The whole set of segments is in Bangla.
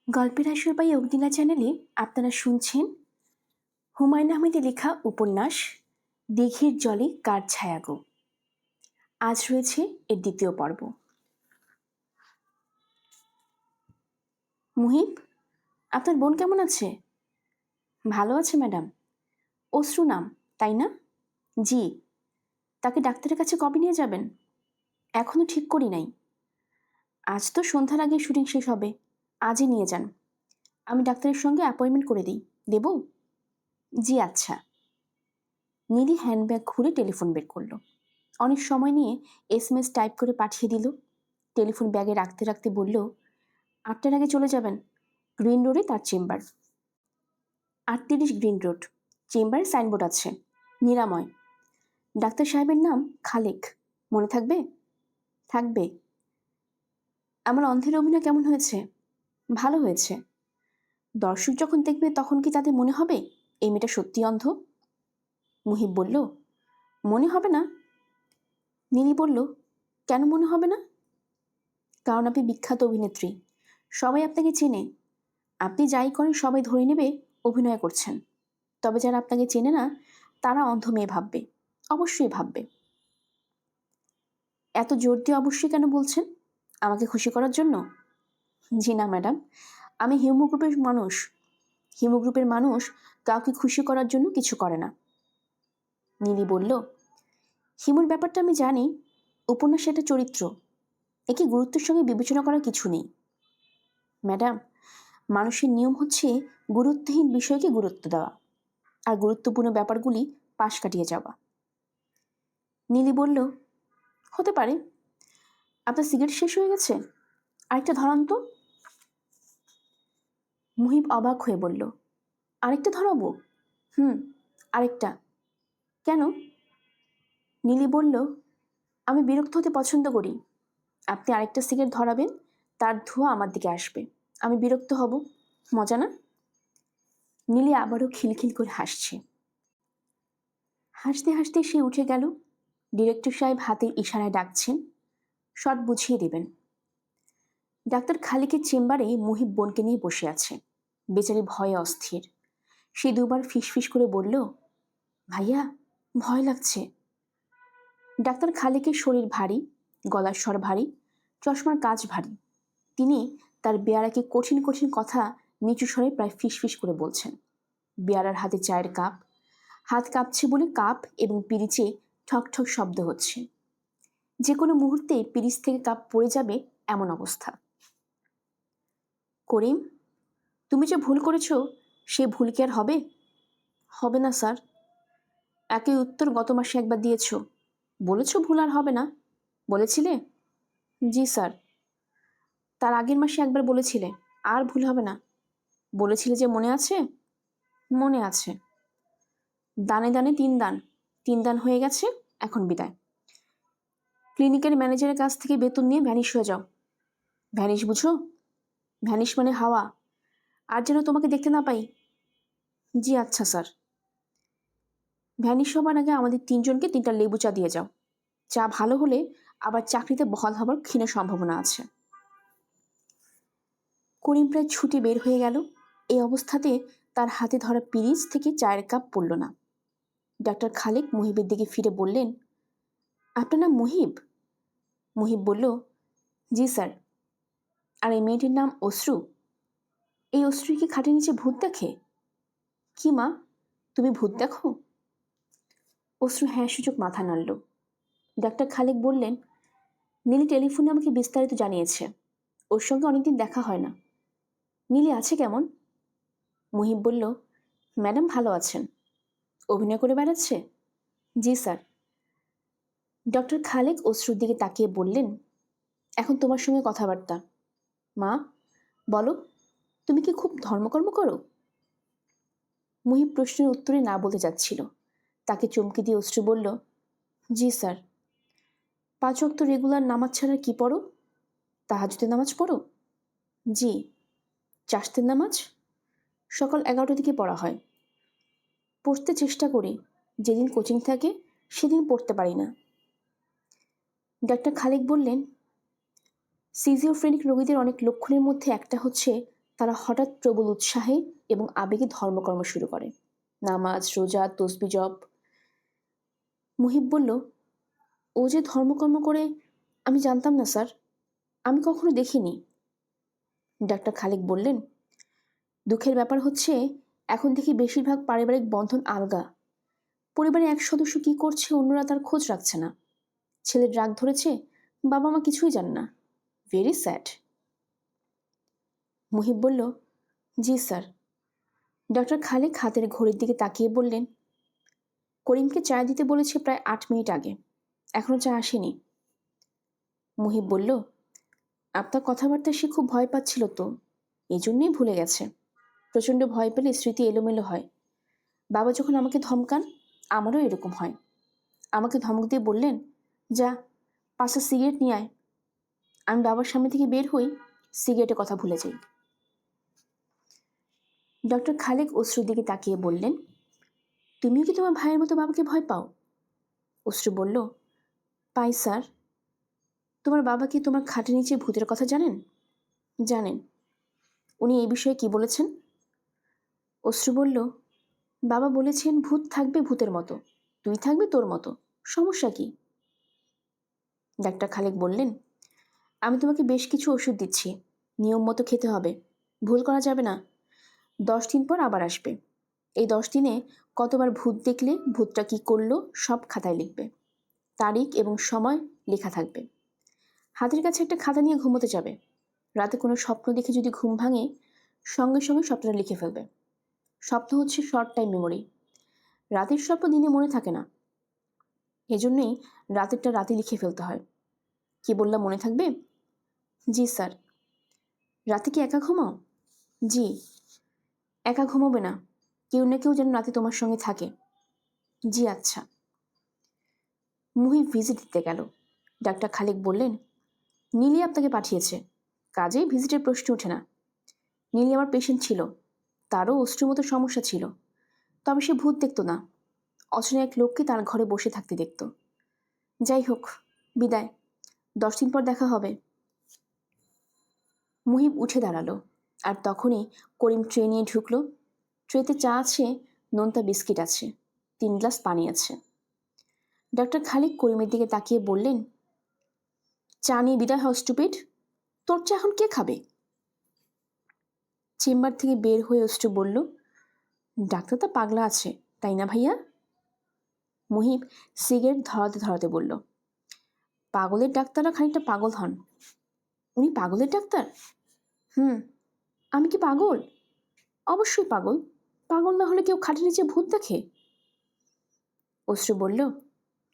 গল্পের আসর বাই অগ্নিলা চ্যানেলে আপনারা শুনছেন হুমায়ুন আহমেদের লেখা উপন্যাস দিঘির জলে কার ছায়া গো। আজ রয়েছে এর দ্বিতীয় পর্ব। মুহিব, আপনার বোন কেমন আছে? ভালো আছে ম্যাডাম। অশ্রু নাম, তাই না? জি। তাকে ডাক্তারের কাছে কবে নিয়ে যাবেন? এখনো ঠিক করি নাই। আজ তো সন্ধ্যার আগে শুটিং শেষ হবে, আজই নিয়ে যান। আমি ডাক্তারের সঙ্গে অ্যাপয়েন্টমেন্ট করে দিই। দেব? জি আচ্ছা। নীলি হ্যান্ডব্যাগ খুলে টেলিফোন বের করলো। অনেক সময় নিয়ে SMS টাইপ করে পাঠিয়ে দিল। টেলিফোন ব্যাগে রাখতে রাখতে বলল, 8টার আগে চলে যাবেন, গ্রিন রোডে তার চেম্বার। 38 গ্রিন রোড, চেম্বারে সাইনবোর্ড আছে, নিরাময়। ডাক্তার সাহেবের নাম খালেক, মনে থাকবে? থাকবে। আমার অন্ধের অভিনয় কেমন হয়েছে? ভালো হয়েছে। দর্শক যখন দেখবে তখন কি তাদের মনে হবে এই মেয়েটা সত্যি অন্ধ? মুহিব বলল, মনে হবে না। নীলি বলল, কেন মনে হবে না? কারণ আপনি বিখ্যাত অভিনেত্রী, সবাই আপনাকে চেনে। আপনি যাই করেন সবাই ধরে নেবে অভিনয় করছেন। তবে যারা আপনাকে চেনে না তারা অন্ধ মেয়ে ভাববে, অবশ্যই ভাববে। এত জোর দিয়ে অবশ্যই কেন বলছেন? আমাকে খুশি করার জন্য? জি না ম্যাডাম, আমি হিউম্যান মানুষ। হিউম্যান মানুষ কাউকে খুশি করার জন্য কিছু করে না। নীলি বলল, হিমুর ব্যাপারটা আমি জানি, উপন্যাসে একটা চরিত্র, একে গুরুত্বের সঙ্গে বিবেচনা করার কিছু নেই। ম্যাডাম, মানুষের নিয়ম হচ্ছে গুরুত্বহীন বিষয়কে গুরুত্ব দেওয়া আর গুরুত্বপূর্ণ ব্যাপারগুলি পাশ কাটিয়ে যাওয়া। নীলি বলল, হতে পারে। আপনার সিগারেট শেষ হয়ে গেছে? আরেকটা ধরান তো। মুহিব অবাক হয়ে বলল, আরেকটা ধরাবো? আরেকটা। কেন? নীলি বলল, আমি বিরক্ত হতে পছন্দ করি। আপনি আরেকটা সিগারেট ধরাবেন, তার ধোঁয়া আমার দিকে আসবে, আমি বিরক্ত হব। মজা না? নীলি আবারও খিলখিল করে হাসছে। হাসতে হাসতে সে উঠে গেল। ডিরেক্টর সাহেব হাতের ইশারায় ডাকছেন, শট বুঝিয়ে দেবেন। ডাক্তার খালিকের চেম্বারে মুহিব বোনকে নিয়ে বসে আছে। বেচারি ভয়ে অস্থির। সে দুবার ফিসফিস করে বলল, ভাইয়া, ভয় লাগছে। ডাক্তার খালিকের শরীর ভারী, গলার স্বর ভারী, চশমার কাজ ভারী। তিনি তার বেয়ারাকে কঠিন কঠিন কথা নিচু স্বরে প্রায় ফিসফিস করে বলছেন। বেয়ারার হাতে চায়ের কাপ, হাত কাঁপছে বলে কাপ এবং পিরিচে ঠক ঠক শব্দ হচ্ছে। যে কোনো মুহূর্তে পিরিচ থেকে কাপ পড়ে যাবে এমন অবস্থা। করিম, তুমি যে ভুল করেছ সে ভুল কি আর হবে? হবে না স্যার। একই উত্তর গত মাসে একবার দিয়েছ, বলেছ ভুল আর হবে না। বলেছিলে? জি স্যার। তার আগের মাসে একবার বলেছিলে আর ভুল হবে না। বলেছিলে যে মনে আছে? মনে আছে। দানে দানে 3 দান, 3 দান হয়ে গেছে, এখন বিদায়। ক্লিনিকের ম্যানেজারের কাছ থেকে বেতন নিয়ে ভ্যানিশ হয়ে যাও। ভ্যানিশ বুঝো? ভ্যানিশ মানে হাওয়া, আর যেন তোমাকে দেখতে না পাই। জি আচ্ছা স্যার। ভ্যানিশ হবার আগে আমাদের 3জনকে 3টা লেবু চা দিয়ে যাও। চা ভালো হলে আবার চাকরিতে বহাল হবার ক্ষীণ সম্ভাবনা আছে। করিম প্রায় ছুটে বের হয়ে গেল। এই অবস্থাতে তার হাতে ধরা পিরিচ থেকে চায়ের কাপ পড়ল না। ডাক্তার খালেক মুহিবের দিকে ফিরে বললেন, আপনার নাম মুহিব? মুহিব বলল, জি স্যার। আর এই মেয়েটির নাম অশ্রু? এই অশ্রু কি খাটের নিচে ভূত দেখে? কি মা, তুমি ভূত দেখো? অশ্রু হ্যাঁ সূচক মাথা নাড়ল। ডাক্তার খালেক বললেন, নীলি টেলিফোনে আমাকে বিস্তারিত জানিয়েছে, ওর সঙ্গে অনেকদিন দেখা হয় না। নীলি আছে কেমন? মুহিব বলল, ম্যাডাম ভালো আছেন। অভিনয় করে বেড়াচ্ছে? জি স্যার। ডক্টর খালেক অশ্রুর দিকে তাকিয়ে বললেন, এখন তোমার সঙ্গে কথাবার্তা। মা, বলো, তুমি কি খুব ধর্মকর্ম করো? মুহিব প্রশ্নের উত্তরে না বলতে যাচ্ছিল। তাকে চমকে দিয়ে অশ্রু বলল, জি স্যার। 5 ওয়াক্ত রেগুলার নামাজ ছাড়া কি পড়ো? তাহাজ্জুদের নামাজ পড়ো? জি। চাশতের নামাজ? সকাল 11টার দিকে পড়া হয়। পড়তে চেষ্টা করি, যেদিন কোচিং থাকে সেদিন পড়তে পারি না। ডাক্তার খালেক বললেন, সিজিওফ্রেনিক রোগীদের অনেক লক্ষণের মধ্যে একটা হচ্ছে তারা হঠাৎ প্রবল উৎসাহে এবং আবেগে ধর্মকর্ম শুরু করে, নামাজ, রোজা, তসবি জপ। মুহিব বলল, ও যে ধর্মকর্ম করে আমি জানতাম না স্যার, আমি কখনো দেখিনি। ডাক্তার খালেক বললেন, দুঃখের ব্যাপার হচ্ছে এখন থেকে বেশিরভাগ পারিবারিক বন্ধন আলগা। পরিবারে এক সদস্য কি করছে অন্যরা তার খোঁজ রাখছে না। ছেলের রাগ ধরেছে, বাবা মা কিছুই জানে না। Very sad. মুহিব বলল, জি স্যার। ডক্টর খালেক হাতের ঘড়ির দিকে তাকিয়ে বললেন, করিমকে চা দিতে বলেছে প্রায় 8 মিনিট আগে, এখনো চা আসেনি। মুহিব বলল, আপনার কথাবার্তায় সে খুব ভয় পাচ্ছিল তো, এই জন্যই ভুলে গেছে। প্রচণ্ড ভয় পেলে স্মৃতি এলোমেলো হয়। বাবা যখন আমাকে ধমকান, আমারও এরকম হয়। আমাকে ধমক দিয়ে বললেন, যা 5টা সিগারেট নিয়ে আয়। আমি বাবার সামনে থেকে বের হই, সিগারেটের কথা ভুলে যাই। ডক্টর খালেক অশ্রুর দিকে তাকিয়ে বললেন, তুমিও কি তোমার ভাইয়ের মতো বাবাকে ভয় পাও? অশ্রু বলল, পাই স্যার। তোমার বাবা কি তোমার খাটের নিচে ভূতের কথা জানেন? জানেন। উনি এই বিষয়ে কি বলেছেন? অশ্রু বলল, বাবা বলেছেন ভূত থাকবে ভূতের মতো, তুই থাকবি তোর মতো, সমস্যা কি? ডাক্তার খালেক বললেন, আমি তোমাকে বেশ কিছু ওষুধ দিচ্ছি, নিয়ম মতো খেতে হবে, ভুল করা যাবে না। 10 দিন পর আবার আসবে। এই 10 দিনে কতবার ভূত দেখলে, ভূতটা কি করলো সব খাতায় লিখবে। তারিখ এবং সময় লেখা থাকবে। হাতের কাছে একটা খাতা নিয়ে ঘুমোতে যাবে। রাতে কোনো স্বপ্ন দেখে যদি ঘুম ভাঙে, সঙ্গে সঙ্গে স্বপ্নটা লিখে ফেলবে। স্বপ্ন হচ্ছে শর্ট টাইম মেমোরি। রাতের স্বপ্ন দিনে মনে থাকে না, এজন্যই রাতেরটা রাতে লিখে ফেলতে হয়। কি বললাম মনে থাকবে? জি স্যার। রাতে কি একা ঘুমাও? জি। একা ঘুমাবে না, কেউ না কেউ যেন রাতে তোমার সঙ্গে থাকে। জি আচ্ছা। মুহিব ভিজিট দিতে গেল। ডাক্তার খালেক বললেন, নীলি আপনাকে পাঠিয়েছে, কাজেই ভিজিটের প্রশ্ন ওঠে না। নীলি আমার পেশেন্ট ছিল, তারও অশ্রুর মতো সমস্যা ছিল, তবে সে ভূত দেখত না, অচেনা এক লোককে তার ঘরে বসে থাকতে দেখত। যাই হোক, বিদায়, 10 দিন পর দেখা হবে। মুহিব উঠে দাঁড়ালো, আর তখনই করিম ট্রে নিয়ে ঢুকলো। ট্রেতে চা আছে, নোনতা বিস্কিট আছে, 3 গ্লাস পানি আছে। ডাক্তার খালিক করিমের দিকে তাকিয়ে বললেন, চা নিয়ে বিদায় হও স্টুপিড, তোর চা এখন কে খাবে? চেম্বার থেকে বের হয়ে অশ্রু বলল, ডাক্তার তো পাগলা আছে, তাই না ভাইয়া? মুহিব সিগারেট ধরাতে ধরাতে বলল, পাগলের ডাক্তাররা খানিকটা পাগল হন। উনি পাগলের ডাক্তার? আমি কি পাগল? অবশ্যই পাগল। পাগল না হলে কেউ খাটের নিচে ভূত দেখে? অশ্রু বলল,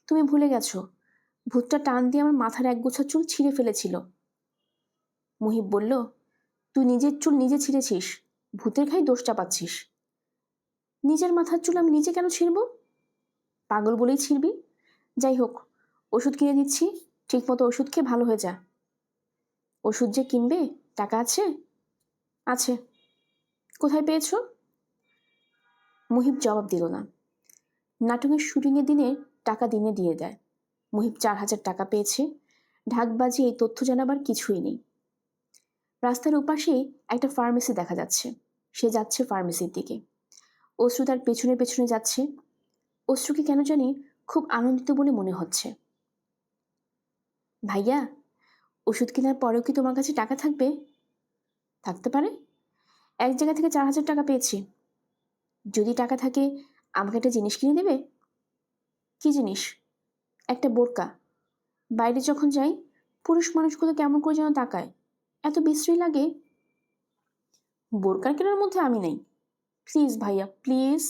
তুমি ভুলে গেছো, ভূতটা টান দিয়ে আমার মাথার এক গোছা চুল ছিঁড়ে ফেলেছিল। মুহিব বলল, তুই নিজের চুল নিজে ছিঁড়েছিস, ভূতের ঘায়ে দোষ চাপাচ্ছিস। নিজের মাথার চুল আমি নিজে কেন ছিঁড়ব? পাগল বলেই ছিঁড়বি। যাই হোক, ওষুধ কিনে দিচ্ছি, ঠিক মতো ওষুধ খেয়ে ভালো হয়ে যা। ওষুধ যে কিনবে, টাকা আছে? আছে। কোথায় পেয়েছো? মুহিব জবাব দিল না। নাটকের শুটিংয়ের দিনে টাকা দিনে দিয়ে দেয়। মুহিব 4,000 টাকা পেয়েছে। ঢাকবাজি এই তথ্য জানাবার কিছুই নেই। রাস্তার ওপাশে একটা ফার্মেসি দেখা যাচ্ছে। সে যাচ্ছে ফার্মেসির দিকে। অশ্রু তার পেছনে পেছনে যাচ্ছে। অশ্রুকে কেন জানি খুব আনন্দিত বলে মনে হচ্ছে। ভাইয়া, ওষুধ কেনার পরেও কি তোমার কাছে টাকা থাকবে? থাকতে পারে। এক জায়গা থেকে 4,000 টাকা পেয়েছি। যদি টাকা থাকে আমাকে একটা জিনিস কিনে দেবে? কি জিনিস? একটা বোরকা। বাইরে যখন যাই পুরুষ মানুষগুলো কেমন করে যেন তাকায়, এত বিশ্রী লাগে। বোরকা কেনার মধ্যে আমি নেই, প্লিজ ভাইয়া প্লিজ।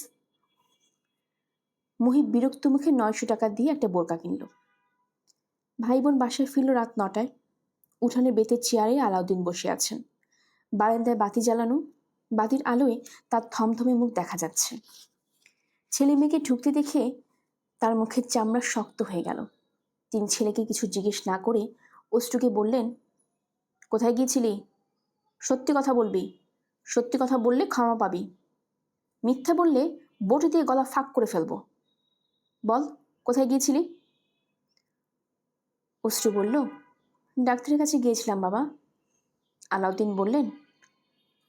মুহিব বিরক্ত মুখে 900 টাকা দিয়ে একটা বোরকা কিনল। ভাই বোন বাসায় ফিরল রাত 9টায়। উঠানে বেতের চেয়ারে আলাউদ্দিন বসে আছেন। বারান্দায় বাতি জ্বালানো, বাতির আলোয় তার থমথমে মুখ দেখা যাচ্ছে। ছেলে মেয়েকে ঢুকতে দেখে তার মুখের চামড়া শক্ত হয়ে গেল। তিনি ছেলেকে কিছু জিজ্ঞেস না করে অশ্রুকে বললেন, কোথায় গিয়েছিলি? সত্যি কথা বলবি, সত্যি কথা বললে ক্ষমা পাবি, মিথ্যা বললে বটি দিয়ে গলা ফাঁক করে ফেলবো। বল, কোথায় গিয়েছিলি? অশ্রু বলল, ডাক্তারের কাছে গিয়েছিলাম বাবা। আলাউদ্দিন বললেন,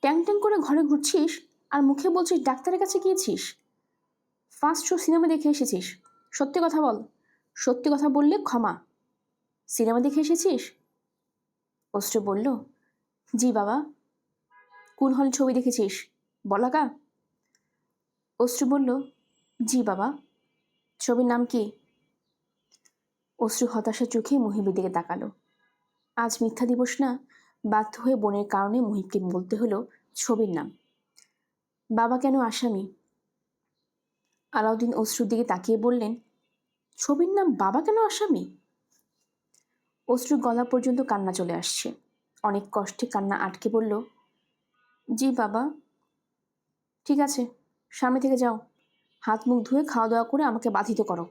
ট্যাং ট্যাং করে ঘরে ঘুরছিস আর মুখে বলছিস ডাক্তারের কাছে গিয়েছিস? ফার্স্ট শো সিনেমা দেখে এসেছিস, সত্যি কথা বল। সত্যি কথা বললে ক্ষমা। সিনেমা দেখে এসেছিস? অশ্রু বলল, জি বাবা। কোন হল ছবি দেখেছিস বলাকা? অশ্রু বলল, জি বাবা। ছবির নাম কি? অশ্রু হতাশা চোখে মুহিবের দিকে তাকালো। আজ মিথ্যা দিবস না, বাধ্য হয়ে বোনের কারণে মুহিবকে বলতে হলো ছবির নাম। বাবা কেন আসামি? আলাউদ্দিন অশ্রুর দিকে তাকিয়ে বললেন, ছবির নাম বাবা কেন আসামি? অশ্রুর গলা পর্যন্ত কান্না চলে আসছে। অনেক কষ্টে কান্না আটকে বলল, জি বাবা। ঠিক আছে, সামনে থেকে যাও, হাত মুখ ধুয়ে খাওয়া দাওয়া করে আমাকে বাধিত করো।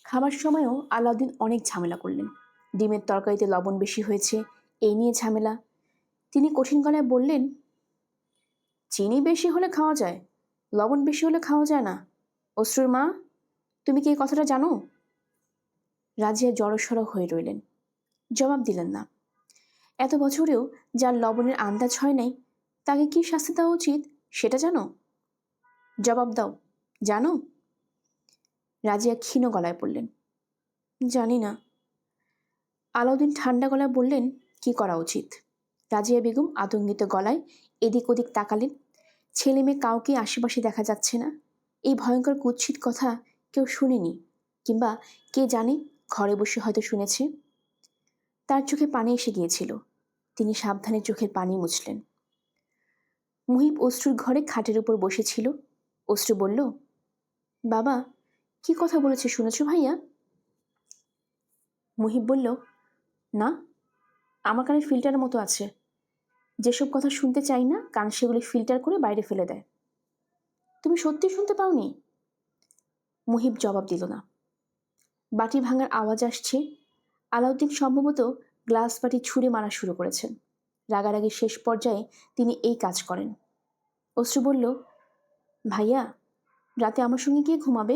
খাবার সময়ও আলাউদ্দিন অনেক ঝামেলা করলেন। ডিমের তরকারিতে লবণ বেশি হয়েছে, এই নিয়ে ঝামেলা। তিনি কঠিন গলায় বললেন, চিনি বেশি হলে খাওয়া যায়, লবণ বেশি হলে খাওয়া যায় না। অশ্রুর মা, তুমি কি এই কথাটা জানো? রাজিয়া জড়সড় হয়ে রইলেন, জবাব দিলেন না। এত বছরেও যার লবণের আন্দাজ হয় নাই, তাকে কি শাস্তি দেওয়া উচিত সেটা জানো? জবাব দাও, জানো? রাজিয়া ক্ষীণ গলায় বললেন, জানি না। আলাউদ্দিন ঠান্ডা গলায় বললেন, কি করা উচিত? রাজিয়া বেগম আতঙ্কিত গলায় এদিক ওদিক তাকালেন। ছেলে মেয়ে কাউকে আশেপাশে দেখা যাচ্ছে না। এই ভয়ঙ্কর কুৎসিত কথা কেউ শুনেনি, কিংবা কে জানে ঘরে বসে হয়তো শুনেছে। তার চোখে পানি এসে গিয়েছিল। তিনি সাবধানে চোখের পানি মুছলেন। মুহিব অশ্রুর ঘরে খাটের উপর বসেছিল। অশ্রু বলল, বাবা, কি কথা বলেছে শুনেছ ভাইয়া? মুহিব বলল, না, আমার কানে ফিল্টারের মতো আছে। যেসব কথা শুনতে চাই না কান সেগুলি ফিল্টার করে বাইরে ফেলে দেয়। তুমি সত্যি শুনতে পাওনি? মুহিব জবাব দিল না। বাটি ভাঙার আওয়াজ আসছে। আলাউদ্দিন সম্ভবত গ্লাস বাটি ছুঁড়ে মারা শুরু করেছেন। রাগারাগি শেষ পর্যায়ে তিনি এই কাজ করেন। অশ্রু বলল, ভাইয়া, রাতে আমার সঙ্গে গিয়ে ঘুমাবে?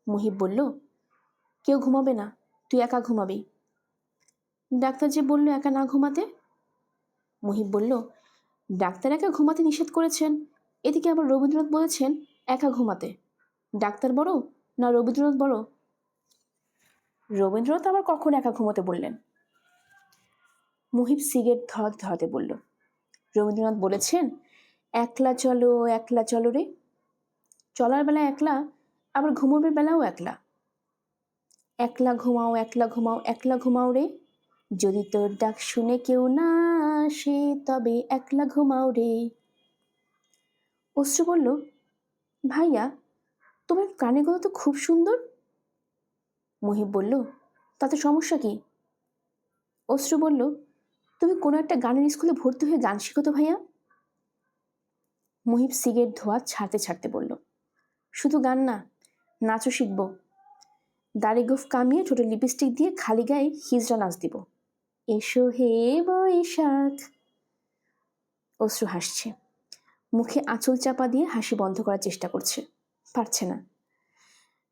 মুহিব বলল, কেউ ঘুমাবে না, তুই একা ঘুমাবি। ডাক্তার যে বলল একা না ঘুমাতে। মুহিব বলল, ডাক্তার একা ঘুমাতে নিষেধ করেছেন, এদিকে আবার রবীন্দ্রনাথ বলেছেন একা ঘুমাতে। ডাক্তার বড় না রবীন্দ্রনাথ বড়? রবীন্দ্রনাথ আবার কখন একা ঘুমোতে বললেন? মুহিব সিগারেট ধরাতে ধরাতে বলল, রবীন্দ্রনাথ বলেছেন, একলা চলো রে। চলার বেলা একলা, আবার ঘুমোবার বেলাও একলা। একলা ঘুমাও, একলা ঘুমাও, একলা ঘুমাও রে। যদি তোর ডাক শুনে কেউ না আসে, তবে একলা ঘুমাও রে। অশ্রু বলল, ভাইয়া, তোমার গানের গলা তো খুব সুন্দর। মুহিব বলল, তাতে সমস্যা কি? অশ্রু বলল, তুমি কোনো একটা গানের স্কুলে ভর্তি হয়ে গান শিখো তো ভাইয়া। মুহিব সিগারেট ধোয়া ছাড়তে ছাড়তে বলল, শুধু গান না, নাচও শিখব। দাড়ি গোফ কামিয়ে ছোট লিপস্টিক দিয়ে খালি গায়ে হিজড়া নাচ দিব। এসো হে বৈশাখ। অশ্রু হাসছে, মুখে আঁচল চাপা দিয়ে হাসি বন্ধ করার চেষ্টা করছে, পারছে না।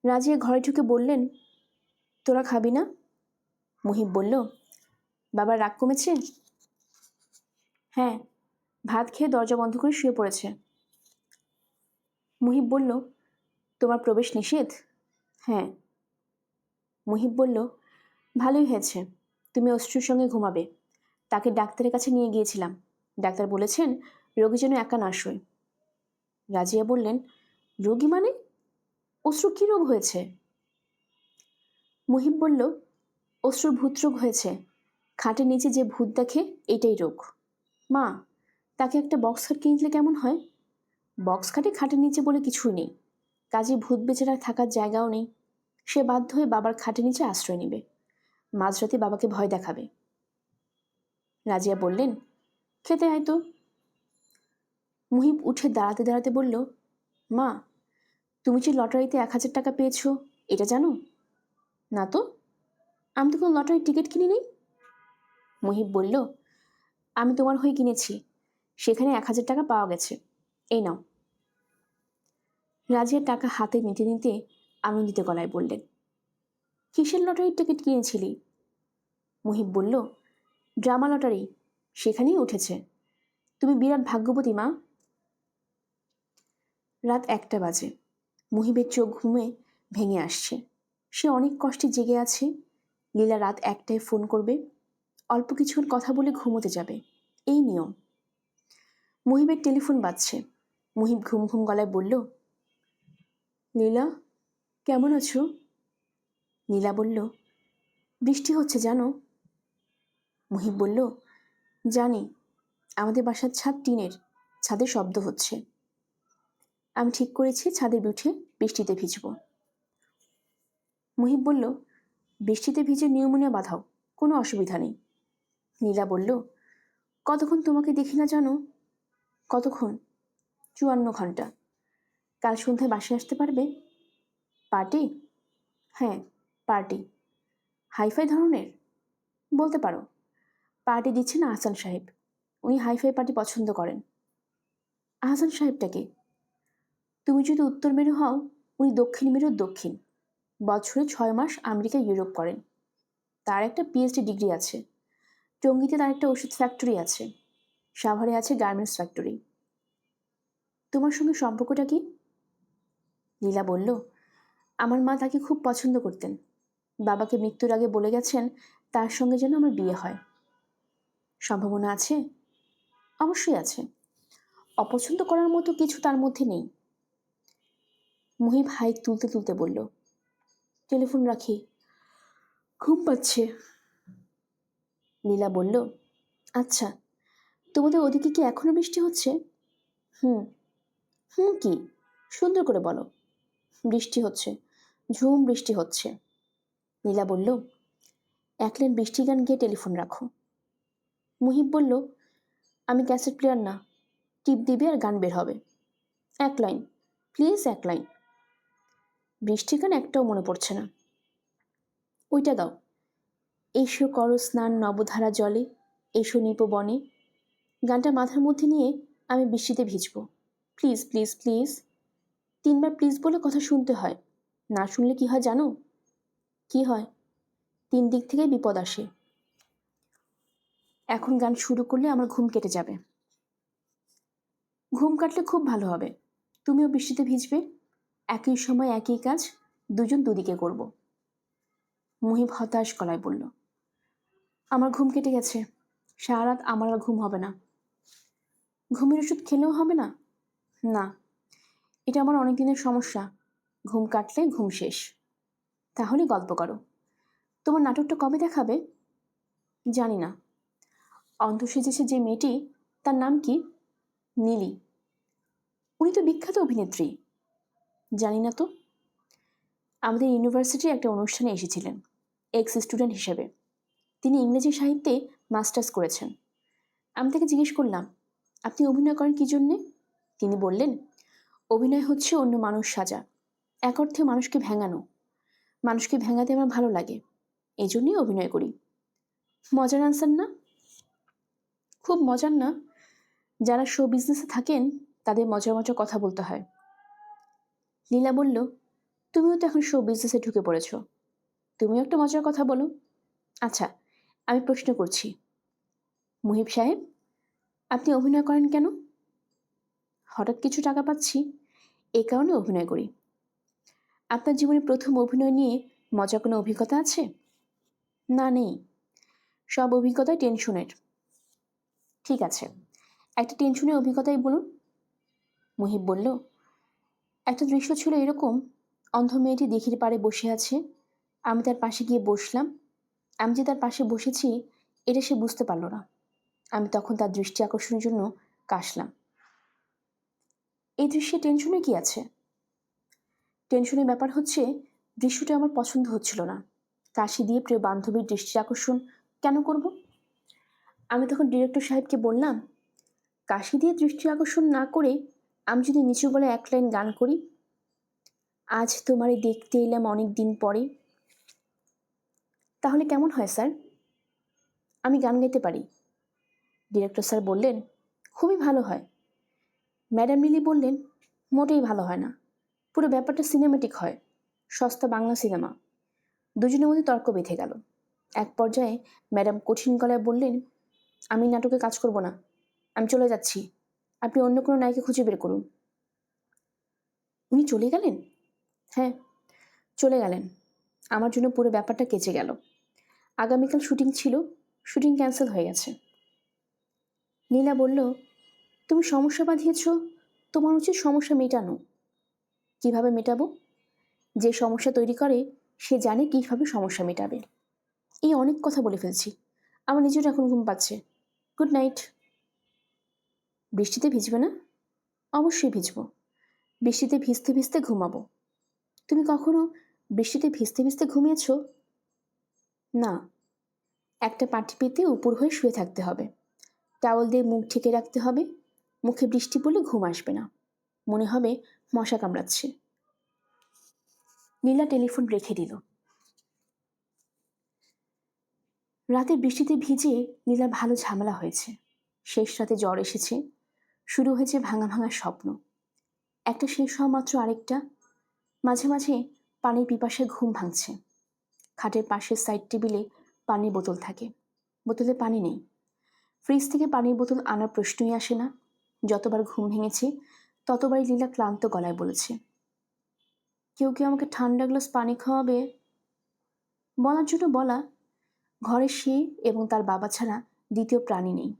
রাজিয়া ঘরে ঢুকে বললেন, তোরা খাবি না? মুহিব বলল, বাবার রাগ কমেছে? হ্যাঁ, ভাত খেয়ে দরজা বন্ধ করে শুয়ে পড়েছে। মুহিব বলল, তোমার প্রবেশ নিষেধ? হ্যাঁ। মুহিব বলল, ভালোই হয়েছে, তুমি অশ্রুর সঙ্গে ঘুমাবে। তাকে ডাক্তারের কাছে নিয়ে গিয়েছিলাম, ডাক্তার বলেছেন রোগী যেন একা না শোয়। রাজিয়া বললেন, রোগী মানে? অশ্রু কী রোগ হয়েছে? মুহিব বলল, অশ্রুর ভূত রোগ হয়েছে। খাটের নিচে যে ভূত দেখে এইটাই রোগ। মা, তাকে একটা বক্স খাট কিনে দিলে কেমন হয়? বক্স খাটে খাটের নিচে বলে কিছুই নেই, কাজে ভূত বেচারার থাকার জায়গাও নেই। সে বাধ্য হয়ে বাবার খাটের নিচে আশ্রয় নেবে, মাঝরাতে বাবাকে ভয় দেখাবে। রাজিয়া বললেন, খেতে আয় তো। মুহিব উঠে দাঁড়াতে দাঁড়াতে বলল, মা, তুমি যে লটারিতে 1000 টাকা পেয়েছো এটা জানো? না তো, আমি তো কোনো লটারির টিকিট কিনি নেই। মুহিব বলল, আমি তোমার হয়ে কিনেছি, সেখানে 1000 টাকা পাওয়া গেছে, এই নাও। রাজিয়া টাকা হাতে নিতে নিতে আনন্দিত গলায় বললেন, কিসের লটারির টিকিট কিনেছিলি? মুহিব বলল, ড্রামা লটারি। সেখানেই উঠেছে। তুমি বিরাট ভাগ্যবতী মা। রাত 1টা বাজে। মুহিবের চোখ ঘুমে ভেঙে আসছে। সে অনেক কষ্টে জেগে আছে। লীলা রাত 1টায় ফোন করবে, অল্প কিছুক্ষণ কথা বলে ঘুমোতে যাবে, এই নিয়ম। মুহিবের টেলিফোন বাজছে। মুহিব ঘুম ঘুম গলায় বলল, লীলা, কেমন আছো? নীলা বলল, বৃষ্টি হচ্ছে জানো? মুহিব বলল, জানি। আমাদের বাসার ছাদ টিনের, ছাদে শব্দ হচ্ছে। আমি ঠিক করেছি ছাদে উঠে বৃষ্টিতে ভিজব। মুহিব বলল, বৃষ্টিতে ভিজে নিউমোনিয়া বাঁধাও, কোনো অসুবিধা নেই। নীলা বলল, কতক্ষণ তোমাকে দেখি না জানো? কতক্ষণ? 54 ঘন্টা। কাল সন্ধ্যায় বাসায় আসতে পারবে? পার্টি? হ্যাঁ, পার্টি। হাইফাই ধরনের? বলতে পারো। পার্টি দিচ্ছেন আহসান সাহেব। উনি হাইফাই পার্টি পছন্দ করেন। আহসান সাহেবটাকে? তুমি যদি উত্তর মেরু হও, উনি দক্ষিণ মেরুর দক্ষিণ। বছরে 6 মাস আমেরিকা ইউরোপ করেন। তার একটা পিএইচডি ডিগ্রি আছে। টঙ্গীতে তার একটা ওষুধ ফ্যাক্টরি আছে। সাভারে আছে গার্মেন্টস ফ্যাক্টরি। তোমার সঙ্গে সম্পর্কটা কি? লীলা বলল, আমার মা তাকে খুব পছন্দ করতেন। বাবাকে মৃত্যুর আগে বলে গেছেন তার সঙ্গে যেন আমার বিয়ে হয়। সম্ভাবনা আছে? অবশ্যই আছে। অপছন্দ করার মতো কিছু তার মধ্যে নেই। মুহিব হাইক তুলতে তুলতে বলল, টেলিফোন রাখি, ঘুম পাচ্ছে। লীলা বলল, আচ্ছা, তোমাদের ওদিকে কি এখনো বৃষ্টি হচ্ছে? হুম। হুম কি? সুন্দর করে বলো। বৃষ্টি হচ্ছে, ঝুম বৃষ্টি হচ্ছে। নীলা বলল, 1 লাইন বৃষ্টি গান গিয়ে টেলিফোন রাখো। মুহিব বলল, আমি ক্যাসেট প্লেয়ার না, টিপ দিবে আর গান বের হবে। 1 লাইন প্লিজ, 1 লাইন। বৃষ্টি গান একটাও মনে পড়ছে না। ওইটা দাও। এসো করো স্নান নবধারা জলে, এসো নিপবনে। গানটা মাথার মধ্যে নিয়ে আমি বৃষ্টিতে ভিজব। Please please please. 3বার প্লিজ বলে কথা শুনতে হয়। না শুনলে কি হয় জানো? কি হয়? 3 দিক থেকে বিপদ আসে। এখন গান শুরু করলে আমার ঘুম কেটে যাবে। ঘুম কাটলে খুব ভালো হবে। তুমিও বৃষ্টিতে ভিজবে। একই সময় একই কাজ, দুজন দুদিকে করব। মুহিব হতাশ গলায় বলল, আমার ঘুম কেটে গেছে। সারা রাত আমার আর ঘুম হবে না। ঘুমের ওষুধ খেলেও হবে না? না, এটা আমার অনেক দিনের সমস্যা। ঘুম কাটলে ঘুম শেষ। তাহলে গল্প করো। তোমার নাটকটা কবে দেখাবে? জানি না। অন্ধ সেজেছে যে মেয়েটি, তার নাম কি? নীলি। উনি তো বিখ্যাত অভিনেত্রী। জানি না তো। আমাদের ইউনিভার্সিটির একটা অনুষ্ঠানে এসেছিলেন এক্স স্টুডেন্ট হিসেবে। তিনি ইংরেজি সাহিত্যে মাস্টার্স করেছেন। আমি তাকে জিজ্ঞেস করলাম, আপনি অভিনয় করেন কী জন্যে? তিনি বললেন, অভিনয় হচ্ছে অন্য মানুষ সাজা, এক অর্থে মানুষকে ভেঙানো। মানুষকে ভেঙাতে আমার ভালো লাগে, এই জন্যই অভিনয় করি। মজার আনসার না? খুব মজার না? যারা শো বিজনেসে থাকেন তাদের মজার মজার কথা বলতে হয়। লীলা বলল, তুমিও তো এখন শো বিজনেসে ঢুকে পড়েছ, তুমিও একটা মজার কথা বলো। আচ্ছা, আমি প্রশ্ন করছি, মুহিব সাহেব, আপনি অভিনয় করেন কেন? হঠাৎ কিছু টাকা পাচ্ছি, এই কারণে অভিনয় করি। আপনার জীবনে প্রথম অভিনয় নিয়ে মজার কোনো অভিজ্ঞতা আছে? না, নেই। সব অভিজ্ঞতাই টেনশনের। ঠিক আছে, একটা টেনশনের অভিজ্ঞতাই বলুন। মুহিব বলল, একটা দৃশ্য ছিল এরকম, অন্ধ মেয়েটি দিঘির পাড়ে বসে আছে। আমি তার পাশে গিয়ে বসলাম। আমি যে তার পাশে বসেছি এটা সে বুঝতে পারল না। আমি তখন তার দৃষ্টি আকর্ষণের জন্য কাশলাম। এই দৃশ্যে টেনশনে কি আছে? টেনশনের ব্যাপার হচ্ছে দৃশ্যটা আমার পছন্দ হচ্ছিল না। কাশি দিয়ে প্রিয় বান্ধবীর দৃষ্টি আকর্ষণ কেন করব? আমি তখন ডিরেক্টর সাহেবকে বললাম, কাশি দিয়ে দৃষ্টি আকর্ষণ না করে আমি যদি নিচু গলায় 1 লাইন গান করি, আজ তোমারে দেখতে এলাম অনেক দিন পরে, তাহলে কেমন হয় স্যার? আমি গান গাইতে পারি। ডিরেক্টর স্যার বললেন, খুবই ভালো হয়। ম্যাডাম লিলি বললেন, মোটেই ভালো হয় না, পুরো ব্যাপারটা সিনেমাটিক হয়, সস্তা বাংলা সিনেমা। দুজনের মধ্যে তর্ক বেঁধে গেল। এক পর্যায়ে ম্যাডাম কঠিন গলায় বললেন, আমি নাটকে কাজ করব না, আমি চলে যাচ্ছি, আপনি অন্য কোনো নায়িকা খুঁজে বের করুন। উনি চলে গেলেন? হ্যাঁ, চলে গেলেন। আমার জন্য পুরো ব্যাপারটা কেচে গেল। আগামীকাল শুটিং ছিল, শুটিং ক্যান্সেল হয়ে গেছে। নীলা বলল, তুমি সমস্যা বাঁধিয়েছ, তোমার উচিত সমস্যা মেটানো। কিভাবে মেটাবো? যে সমস্যা তৈরি করে সে জানে কিভাবে সমস্যা মেটাবে। এই অনেক কথা বলে ফেলছি, আমার নিজের এখন ঘুম পাচ্ছে। Good night. বৃষ্টিতে ভিজবে না? অবশ্যই ভিজবো, বৃষ্টিতে ভিজতে ভিজতে ঘুমাবো। তুমি কখনো বৃষ্টিতে ভিজতে ভিজতে ঘুমিয়েছ? না। একটা পাটি পেতে উপর হয়ে শুয়ে থাকতে হবে, টাওয়াল দিয়ে মুখ ঢেকে রাখতে হবে, মুখে বৃষ্টি পড়লে ঘুম আসবে না, মনে হবে মশা কামড়াচ্ছে। নীলা টেলিফোন রেখে দিল। রাতে বৃষ্টিতে ভিজে নীলার ভালো ঝামেলা হয়েছে। শেষ রাতে জ্বর এসেছে, শুরু হয়েছে ভাঙা ভাঙা স্বপ্ন। একটা শেষ হওয়া মাত্র আরেকটা। মাঝে মাঝে পানির পিপাসায় ঘুম ভাঙছে। খাটের পাশের সাইড টেবিলে পানির বোতল থাকে, বোতলে পানি নেই। ফ্রিজ থেকে পানির বোতল আনার প্রশ্নই আসে না। যতবার ঘুম ভেঙেছে ততবারই লীলা ক্লান্ত গলায় বলেছে, কেউ কেউ আমাকে ঠান্ডা গ্লাস পানি খাওয়াবে? বলার জন্য বলা, ঘরে সে এবং তার বাবা ছাড়া দ্বিতীয় প্রাণী নেই।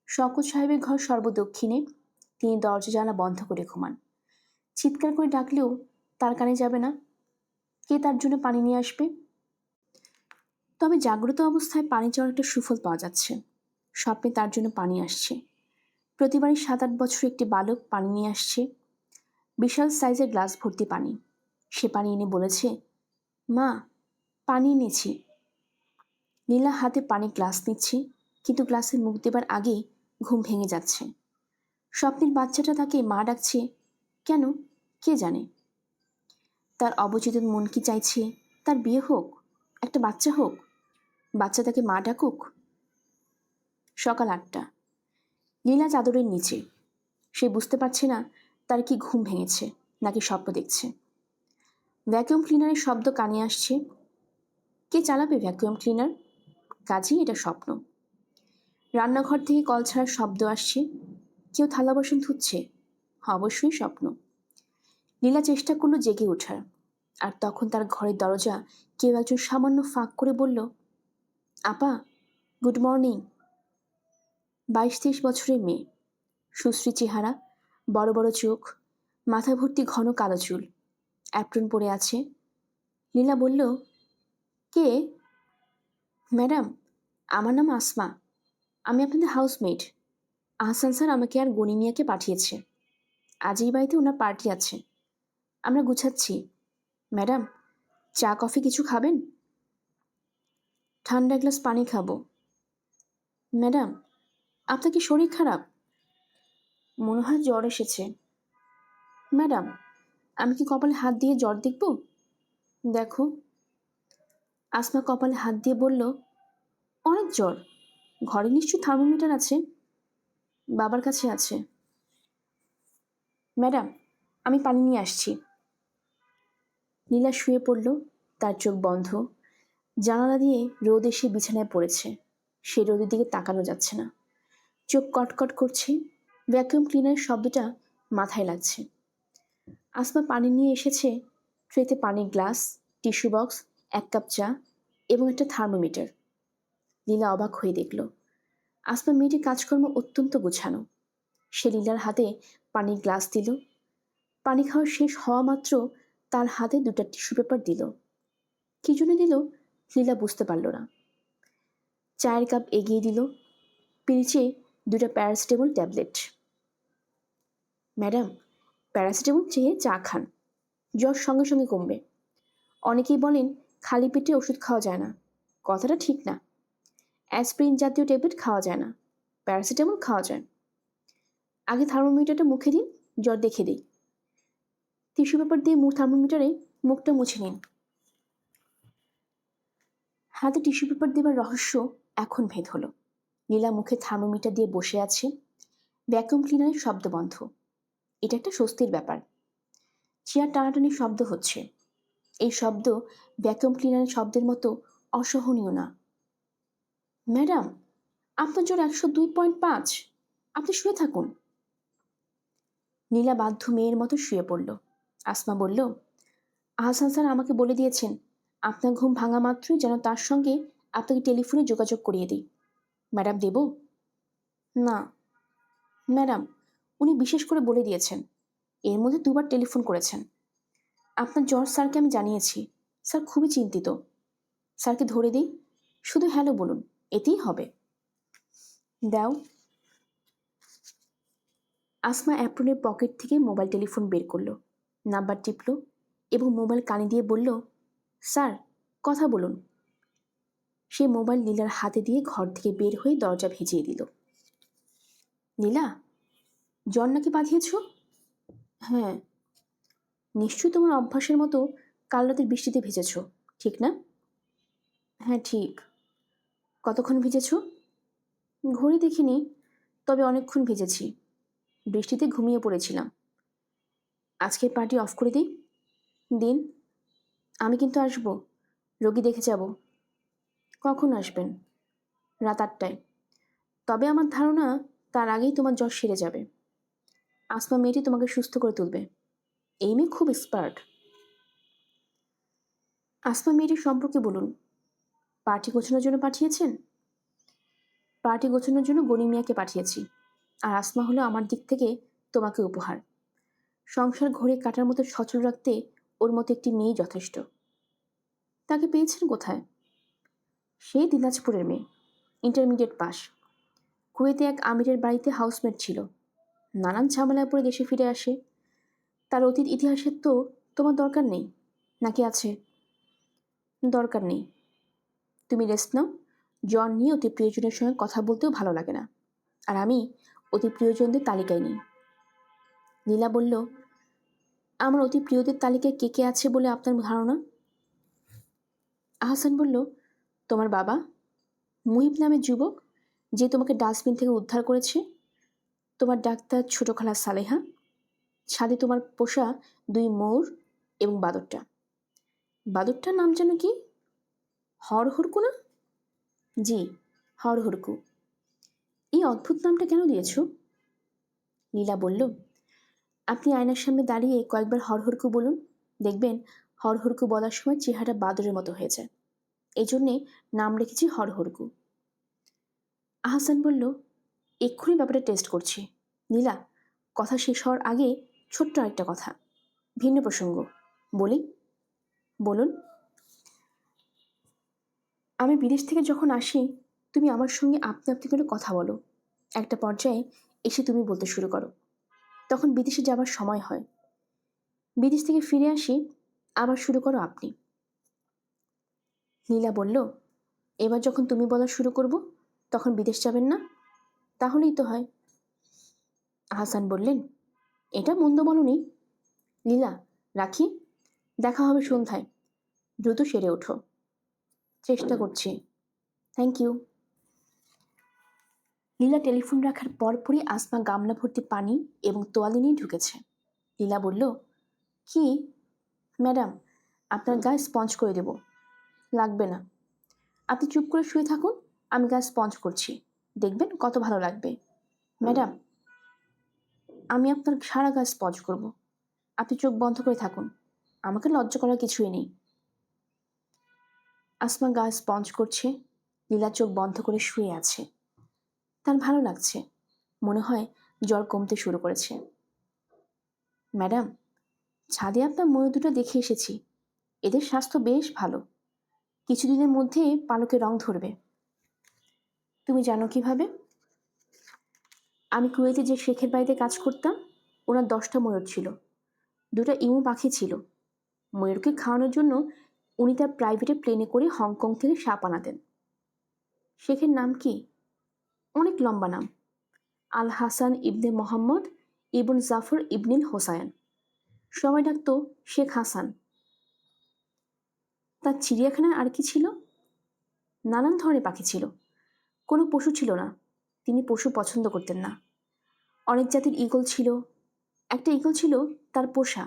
শওকত সাহেবের ঘর সর্বদক্ষিণে, তিনি দরজা জানালা বন্ধ করে ঘুমান। চিৎকার করে ডাকলেও তার কানে যাবে না। কে তার জন্য পানি নিয়ে আসবে? তবে জাগ্রত অবস্থায় পানি চাওয়ার একটা সুফল পাওয়া যাচ্ছে। স্বপ্নে তার জন্য পানি আসছে। প্রতিবারই 7-8 বছর একটি বালক পানি নিয়ে আসছে, বিশাল সাইজের গ্লাস ভর্তি পানি। সে পানি এনে বলেছে, মা, পানি এনেছি। নীলা হাতে পানি গ্লাস নিচ্ছে, কিন্তু গ্লাসে মুখ দেবার আগেই ঘুম ভেঙে যাচ্ছে। স্বপ্নের বাচ্চাটা তাকে মা ডাকছে, কেন? কে জানে। তার অবচেতন মন কি চাইছে তার বিয়ে হোক, একটা বাচ্চা হোক, বাচ্চা তাকে মা ডাকুক। সকাল 8টা। নীলা চাদরের নিচে। সে বুঝতে পারছে না তার কি ঘুম ভেঙেছে নাকি স্বপ্ন দেখছে। ভ্যাকুয়াম ক্লিনারের শব্দ কানে আসছে। কে চালাবে ভ্যাকুয়াম ক্লিনার? কাজেই এটা স্বপ্ন। রান্নাঘর থেকে কল ছাড়ার শব্দ আসছে। কেউ থালা বাসন ধুচ্ছে। অবশ্যই স্বপ্ন। নীলা চেষ্টা করলো জেগে ওঠার, আর তখন তার ঘরের দরজা কেউ একজন সামান্য ফাঁক করে বলল, আপা, গুড মর্নিং। 22-23 বছরের মেয়ে, সুশ্রী চেহারা, বড় বড় চোখ, মাথা ভর্তি ঘন কালো চুল, অ্যাপ্রন পরে আছে। নীলা বলল, কে? ম্যাডাম, আমার নাম আসমা, আমি আপনাদের হাউসমেট। আহসান স্যার আমাকে আর গনি মিয়াকে পাঠিয়েছে। আজ এই বাড়িতে ওনার পার্টি আছে, আমরা গুছাচ্ছি। ম্যাডাম, চা কফি কিছু খাবেন? ঠান্ডা গ্লাস পানি খাবো। ম্যাডাম, আপনার কি শরীর খারাপ? মনে হয় জ্বর এসেছে। ম্যাডাম, আমি কি কপালে হাত দিয়ে জ্বর দেখব? দেখো। আসমা কপালে হাত দিয়ে বলল, অনেক জ্বর, ঘরে নিশ্চয়ই থার্মোমিটার আছে। বাবার কাছে আছে। ম্যাডাম, আমি পানি নিয়ে আসছি। নীলা শুয়ে পড়ল, তার চোখ বন্ধ। জানালা দিয়ে রোদ এসে বিছানায় পড়েছে। সে রোদের দিকে তাকানো যাচ্ছে না। চোখ কটকট করছে। ভ্যাকুয়াম ক্লিনারের শব্দটা মাথায় লাগছে। আসমা পানি নিয়ে এসেছে, ট্রেতে পানির গ্লাস, টিস্যু বক্স, 1 কাপ চা এবং একটা থার্মোমিটার। লীলা অবাক হয়ে দেখল, আসমা মেয়েটির কাজকর্ম অত্যন্ত গোছানো। সে লীলার হাতে পানির গ্লাস দিল। পানি খাওয়া শেষ হওয়া মাত্র তার হাতে 2টা টিস্যু পেপার দিল। কি জন্য দিল লীলা বুঝতে পারল না। চায়ের কাপ এগিয়ে দিল, পিরিচে 2টা প্যারাসিটামল ট্যাবলেট। ম্যাডাম, প্যারাসিটামল চেয়ে চা খান, জ্বর সঙ্গে সঙ্গে কমবে। অনেকেই বলেন খালি পেটে ওষুধ খাওয়া যায় না, কথাটা ঠিক না। অ্যাসপিরিন জাতীয় ট্যাবলেট খাওয়া যায় না, প্যারাসিটামল খাওয়া যায়। আগে থার্মোমিটারটা মুখে দিন, জ্বর দেখে দিই। টিস্যু পেপার দিয়ে থার্মোমিটারে মুখটা মুছে নিন। হাতে টিস্যু পেপার দেবার রহস্য এখন ভেদ হলো। নীলা মুখে থার্মোমিটার দিয়ে বসে আছে। ভ্যাকুয়াম ক্লিনারের শব্দ বন্ধ। এটা একটা স্বস্তির ব্যাপার। চেয়ার টানাটানির শব্দ হচ্ছে। এই শব্দ ভ্যাকুয়াম ক্লিনারের শব্দের মতো অসহনীয় না। ম্যাডাম, আপনার জ্বর 102.5। আপনি শুয়ে থাকুন। নীলা বাধ্য মেয়ের মতো শুয়ে পড়ল। আসমা বলল, আহসান স্যার আমাকে বলে দিয়েছেন আপনার ঘুম ভাঙা মাত্রই যেন তার সঙ্গে আপনাকে টেলিফোনে যোগাযোগ করিয়ে দিই। ম্যাডাম দেব? না ম্যাডাম, উনি বিশেষ করে বলে দিয়েছেন। এর মধ্যে দুবার টেলিফোন করেছেন। আপনার জ্বর স্যারকে আমি জানিয়েছি। স্যার খুবই চিন্তিত। স্যারকে ধরে দিই? শুধু হ্যালো বলুন, এতেই হবে। দাও। আসমা অ্যাপ্রনের পকেট থেকে মোবাইল টেলিফোন বের করলো, নাম্বার টিপল এবং মোবাইল কানে দিয়ে বলল, স্যার কথা বলুন। সে মোবাইল নীলার হাতে দিয়ে ঘর থেকে বের হয়ে দরজা ভিজিয়ে দিল। নীলা, জ্বর নাকি বাঁধিয়েছ? হ্যাঁ। নিশ্চয়ই তোমার অভ্যাসের মতো কাল রাতের বৃষ্টিতে ভিজেছ, ঠিক না? হ্যাঁ ঠিক। কতক্ষণ ভিজেছ? ঘড়ি দেখিনি, তবে অনেকক্ষণ ভিজেছি। বৃষ্টিতে ঘুমিয়ে পড়েছিলাম। আজকের পার্টি অফ করে দিই? দিন। আমি কিন্তু আসবো, রোগী দেখে যাব। কখন আসবেন? রাত 8টায়। তবে আমার ধারণা তার আগেই তোমার জ্বর সেরে যাবে। আসমা মেয়েটি তোমাকে সুস্থ করে তুলবে। এই মেয়ে খুব এক্সপার্ট। আসমা মেয়েটির সম্পর্কে বলুন। পার্টি গোছানোর জন্য পাঠিয়েছেন? পার্টি গোছানোর জন্য গনি মিয়াকে পাঠিয়েছি, আর আসমা হলো আমার দিক থেকে তোমাকে উপহার। সংসার ঘরে কাটার মতো সচল রাখতে ওর মতো একটি মেয়েই যথেষ্ট। তাকে পেয়েছেন কোথায়? সেই দিনাজপুরের মেয়ে, ইন্টারমিডিয়েট পাস। কুয়েতে এক আমিরের বাড়িতে হাউসমেট ছিল। নানান ঝামেলায় পড়ে দেশে ফিরে আসে। তার অতীত ইতিহাসের তো তোমার দরকার নেই, নাকি আছে? দরকার নেই। তুমি রেস্ট নাও। জ্বর নিয়ে অতি প্রিয়জনের সঙ্গে কথা বলতেও ভালো লাগে না, আর আমি অতি প্রিয়জনদের তালিকায় নেই। নীলা বলল, আমার অতি প্রিয়দের তালিকায় কে কে আছে বলে আপনার ধারণা? আহসান বলল, তোমার বাবা, মুহিব নামের যুবক যে তোমাকে ডাস্টবিন থেকে উদ্ধার করেছে, তোমার ডাক্তার ছোট খালা সালেহা, ছাদে তোমার পোষা 2 ময়ূর এবং বাদরটা। বাদরটার নাম যেন কি? হরহুরকু না? জি, হরহুরকু। এই অদ্ভুত নামটা কেন দিয়েছ? লীলা বলল, আপনি আয়নার সামনে দাঁড়িয়ে কয়েকবার হরহুরকু বলুন, দেখবেন হরহুরকু বলার সময় চেহারা বাদরের মতো হয়ে যায়। এই জন্যে নাম রেখেছি হরহুরকু। আহসান বলল, এক্ষুনি ব্যাপারটা টেস্ট করছি। নীলা, কথা শেষ হওয়ার আগে ছোট্ট একটা কথা, ভিন্ন প্রসঙ্গ বলি। বলুন। আমি বিদেশ থেকে যখন আসি তুমি আমার সঙ্গে আপনি আপনি করে কথা বলো। একটা পর্যায়ে এসে তুমি বলতে শুরু করো। তখন বিদেশে যাবার সময় হয়। বিদেশ থেকে ফিরে আসি, আবার শুরু করো আপনি। নীলা বলল, এবার যখন তুমি বলা শুরু করব তখন বিদেশ যাবেন না? তাহলেই তো হয়। আহসান বললেন, এটা মন্দ বলনি। লীলা, রাখি। দেখা হবে সন্ধ্যায়। দ্রুত সেরে ওঠো। চেষ্টা করছি। Thank you. লীলা টেলিফোন রাখার পরপরই আসমা গামলা ভর্তি পানি এবং তোয়ালে নিয়ে ঢুকেছে। লীলা বলল, কি? ম্যাডাম, আপনার গায়ে স্পঞ্জ করে দেব। লাগবে না। আপনি চুপ করে শুয়ে থাকুন, আমি গায়ে স্পঞ্জ করছি, দেখবেন কত ভালো লাগবে। ম্যাডাম, আমি আপনার সারা গায়ে স্পঞ্জ করব। আপনি চোখ বন্ধ করে থাকুন, আমাকে লজ্জা করার কিছুই নেই। আসমা গায়ে স্পঞ্জ করছে। লীলা চোখ বন্ধ করে শুয়ে আছে। তার ভালো লাগছে, মনে হয় জ্বর কমতে শুরু করেছে। ম্যাডাম, ছাদে আপনার ময়ূর দুটো দেখে এসেছি। এদের স্বাস্থ্য বেশ ভালো। কিছুদিনের মধ্যে পালকের রং ধরবে। তুমি জানো কিভাবে? আমি কুয়েতে যে শেখের বাড়িতে কাজ করতাম, ওনার 10টা ময়ূর ছিল। 2টা ইমু পাখি ছিল। ময়ূরকে খাওয়ানোর জন্য উনি তার প্রাইভেটে প্লেনে করে হংকং থেকে সাপ আনাতেন। শেখের নাম কি? অনেক লম্বা নাম। আল হাসান ইবনে মোহাম্মদ ইবন জাফর ইবনিল হোসায়ন। সবাই ডাকতো শেখ হাসান। তার চিড়িয়াখানায় আর কি ছিল? নানান ধরনের পাখি ছিল। কোনো পশু ছিল না, তিনি পশু পছন্দ করতেন না। অনেক জাতির ঈগল ছিল। একটা ঈগল ছিল তার পোষা,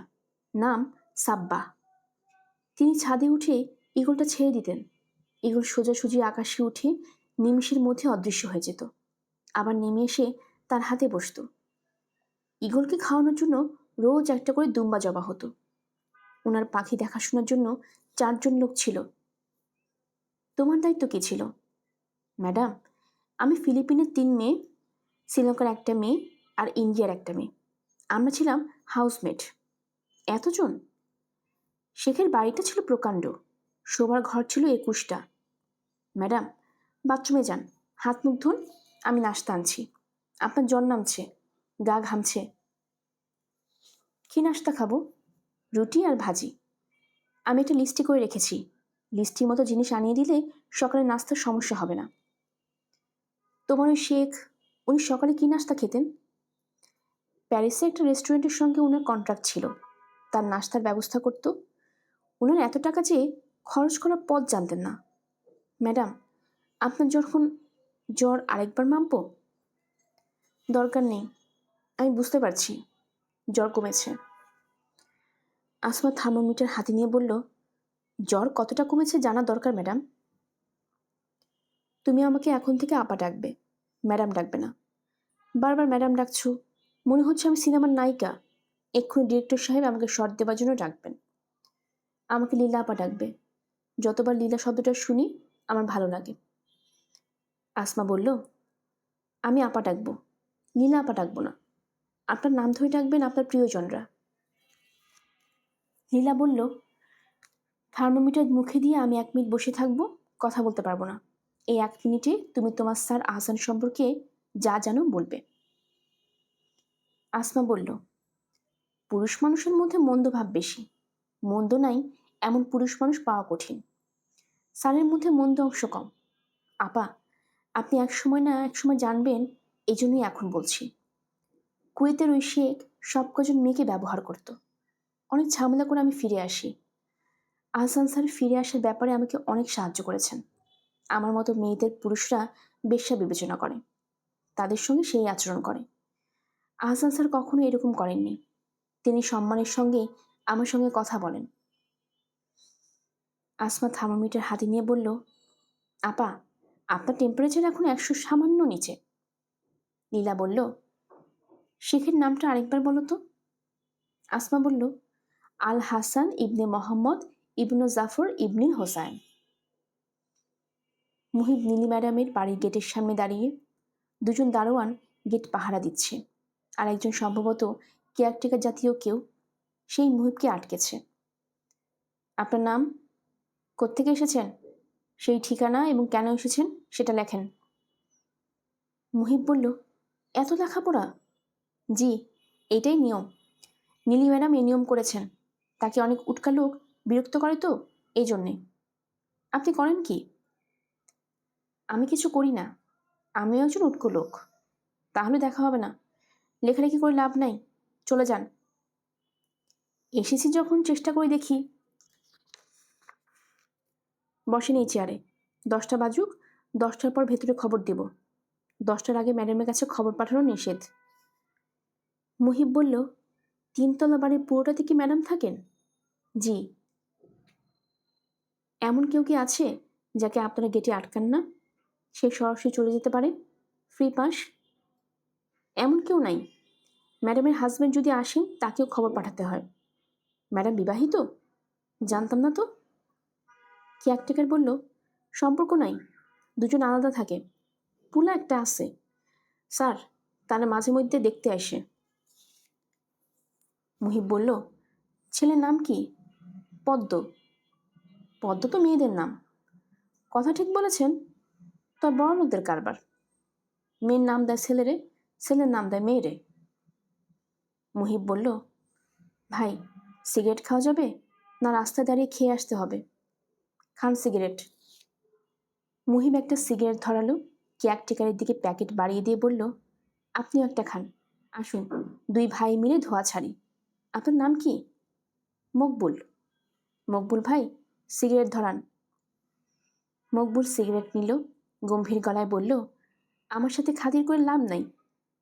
নাম সাব্বাহ। তিনি ছাদে উঠে ঈগলটা ছেড়ে দিতেন। ঈগল সোজাসুজি আকাশে উঠে নিমিষের মধ্যে অদৃশ্য হয়ে যেত, আবার নেমে এসে তার হাতে বসত। ঈগলকে খাওয়ানোর জন্য রোজ একটা করে দুম্বা জবা হতো। ওনার পাখি দেখাশোনার জন্য 4 জন লোক ছিল। তোমার দায়িত্ব কী ছিল? ম্যাডাম, আমি ফিলিপিনের 3 মেয়ে, শ্রীলঙ্কার একটা মেয়ে আর ইন্ডিয়ার একটা মেয়ে। আমরা ছিলাম হাউসমেট। এতজন? শেখের বাড়িটা ছিল প্রকাণ্ড, শোবার ঘর ছিল 21টা। ম্যাডাম, বাথরুমে যান, হাত মুখ ধুন, আমি নাস্তা আনছি। আপনার জ্বর নামছে, গা ঘামছে। কী নাস্তা খাবো? রুটি আর ভাজি। আমি একটা লিস্টি করে রেখেছি, লিস্টির মতো জিনিস আনিয়ে দিলে সকালে নাস্তার সমস্যা হবে না। তোমার ওই শেখ, উনি সকালে কী নাস্তা খেতেন? প্যারিসে একটা রেস্টুরেন্টের সঙ্গে ওনার কন্ট্রাক্ট ছিল, তার নাস্তার ব্যবস্থা করত। ওনার এত টাকা যে খরচ করার পথ জানতেন না। ম্যাডাম, আপনার যখন জ্বর আরেকবার মাপব? দরকার নেই, আমি বুঝতে পারছি জ্বর কমেছে। আসমা থার্মোমিটার হাতে নিয়ে বলল, জ্বর কতটা কমেছে জানা দরকার ম্যাডাম। তুমি আমাকে এখন থেকে আপা ডাকবে, ম্যাডাম ডাকবে না। বারবার ম্যাডাম ডাকছো, মনে হচ্ছে আমি সিনেমার নায়িকা। এক্ষুনি ডিরেক্টর সাহেব আমাকে শর্ট দেওয়ার জন্য ডাকবেন। আমাকে লীলা আপা ডাকবে। যতবার লীলা শব্দটা শুনি আমার ভালো লাগে। আসমা বলল, আমি আপা ডাকবো, লীলা আপা ডাকবো না। আপনার নাম ধরে ডাকবেন আপনার প্রিয়জনরা। লীলা বলল, থার্মোমিটার মুখে দিয়ে আমি 1 মিনিট বসে থাকবো, কথা বলতে পারবো না। এই 1 মিনিটে তুমি তোমার স্যার আহসান সম্পর্কে যা জানো বলবে। আসমা বলল, পুরুষ মানুষের মধ্যে মন্দ ভাব বেশি। মন্দ নাই এমন পুরুষ মানুষ পাওয়া কঠিন। স্যারের মধ্যে মন্দ অংশ কম। আপা, আপনি এক সময় না এক সময় জানবেন, এই জন্যই এখন বলছি। কুয়েতের ওই শেখ সব কজন মেয়েকে ব্যবহার করত। অনেক ঝামেলা করে আমি ফিরে আসি। আহসান স্যার ফিরে আসার ব্যাপারে আমাকে অনেক সাহায্য করেছেন। আমার মতো মেয়েদের পুরুষরা বেশ্যা বিবেচনা করে, তাদের সঙ্গে সেই আচরণ করে। আহসান স্যার কখনো এরকম করেননি। তিনি সম্মানের সঙ্গে আমার সঙ্গে কথা বলেন। আসমা থার্মোমিটার হাতে নিয়ে বলল, আপা, আপনার টেম্পারেচার এখন 100 সামান্য নিচে। লীলা বলল, শেখের নামটা আরেকবার বলো তো। আসমা বলল, আল হাসান ইবনে মোহাম্মদ ইবনু জাফর ইবনিল হোসাইন। মুহিব নীলি ম্যাডামের বাড়ির গেটের সামনে দাঁড়িয়ে। 2 জন দারোয়ান গেট পাহারা দিচ্ছে, আর একজন সম্ভবত কেয়ারটেকার জাতীয় কেউ সেই মুহিবকে আটকেছে। আপনার নাম, কোত্থেকে এসেছেন, সেই ঠিকানা এবং কেন এসেছেন সেটা লেখেন। মুহিব বলল, এত লেখাপড়া? জি, এইটাই নিয়ম। নীলি ম্যাডাম এই নিয়ম করেছেন। তাকে অনেক উটকা লোক বিরক্ত করে তো, এই জন্যে। আপনি করেন কি? আমি কিছু করি না, আমিও একজন উটকো লোক। তাহলে দেখা হবে না, লেখালেখি করে লাভ নাই, চলে যান। এসেছি যখন চেষ্টা করে দেখি। বসেন এই চেয়ারে, 10টা বাজুক, 10টার পর ভেতরে খবর দেব। 10টার আগে ম্যাডামের কাছে খবর পাঠানো নিষেধ। মুহিব বলল, 3তলা বাড়ির পুরোটাতে কি ম্যাডাম থাকেন? জি। এমন কেউ কি আছে যাকে আপনারা গেটে আটকান না? সে সরাসরি চলে যেতে পারে, ফ্রি পাস? এমন কেউ নাই। ম্যাডামের হাজব্যান্ড যদি আসেন তাকেও খবর পাঠাতে হয়। ম্যাডাম বিবাহিত? জানতাম না তো। কেয়ারটেকার বলল, সম্পর্ক নাই, 2 জন আলাদা থাকে। পুলা একটা আছে স্যার, তারা মাঝে মধ্যে দেখতে আসে। মুহিব বলল, ছেলের নাম কি? পদ্ম। পদ্ম তো মেয়েদের নাম। কথা ঠিক বলেছেন, তবে বড় লোকদের কারবার। মেয়ের নাম দেয় ছেলেরে, ছেলের নাম দেয় মেয়েরে। মুহিব বলল, ভাই, সিগারেট খাওয়া যাবে না রাস্তায় দাঁড়িয়ে খেয়ে আসতে হবে? খান সিগারেট। মুহিব একটা সিগারেট ধরালো, কেয়ারটেকারের দিকে প্যাকেট বাড়িয়ে দিয়ে বলল, আপনিও একটা খান। আসুন, 2 ভাই মিলে ধোয়া ছাড়ি। আপনার নাম কি? মকবুল। মকবুল ভাই, সিগারেট ধরান। মকবুল সিগারেট নিল, গম্ভীর গলায় বলল, আমার সাথে খাতির করে লাভ নাই,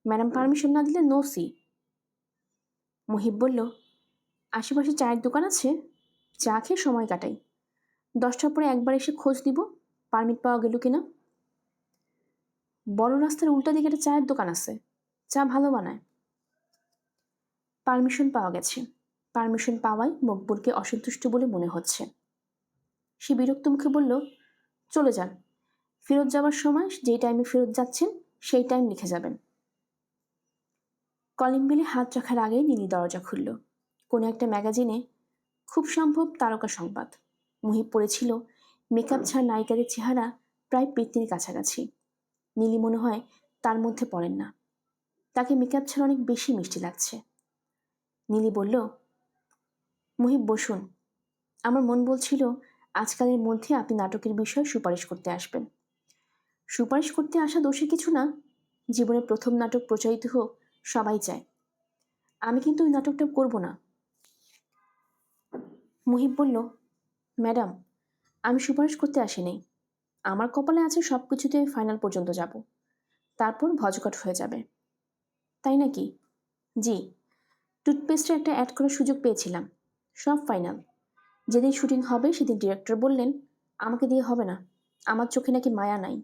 ম্যাডাম পারমিশন না দিলে নো সি। মুহিব বলল, আশেপাশে চায়ের দোকান আছে, চা খেয়ে সময় কাটাই। 10টার পরে একবার এসে খোঁজ দিব পারমিট পাওয়া গেল কিনা। বড় রাস্তার উল্টা দিকে একটা চায়ের দোকান আছে, চা ভালো বানায়। পারমিশন পাওয়া গেছে। পারমিশন পাওয়ায় মকবুলকে অসন্তুষ্ট বলে মনে হচ্ছে। সে বিরক্ত মুখে বলল, চলে যান। ফেরত যাওয়ার সময় যেই টাইমে ফেরত যাচ্ছেন সেই টাইম লিখে যাবেন। কলিং বেলে হাত রাখার আগে নীলি দরজা খুলল। কোনো একটা ম্যাগাজিনে, খুব সম্ভব তারকা সংবাদ। মুহিব পড়েছিল, মেকআপ ছাড়া নায়িকাদের চেহারা প্রায় পেত্নির কাছাকাছি। নীলি মনে হয় তার মধ্যে পড়েন না। তাকে মেকআপ ছাড়া অনেক বেশি মিষ্টি লাগছে। নীলি বলল, মুহিব বসুন। আমার মন বলছিল আজকালের মধ্যে আপনি নাটকের বিষয়ে সুপারিশ করতে আসবেন। সুপারিশ করতে আসা দোষের কিছু না, জীবনের প্রথম নাটক প্রচারিত হোক সবাই চায়। আমি কিন্তু ওই নাটকটা করব না। মুহিব বলল, ম্যাডাম, আমি সুপারিশ করতে আসিনি। আমার কপালে আছে সব কিছুতে ফাইনাল পর্যন্ত যাব, তারপর ভজকট হয়ে যাবে। তাই নাকি? জি, টুথপেস্টের একটা অ্যাড করার সুযোগ পেয়েছিলাম, সব ফাইনাল। যেদিন শুটিং হবে সেদিন ডিরেক্টর বললেন আমাকে দিয়ে হবে না, আমার চোখে নাকি মায়া নাই।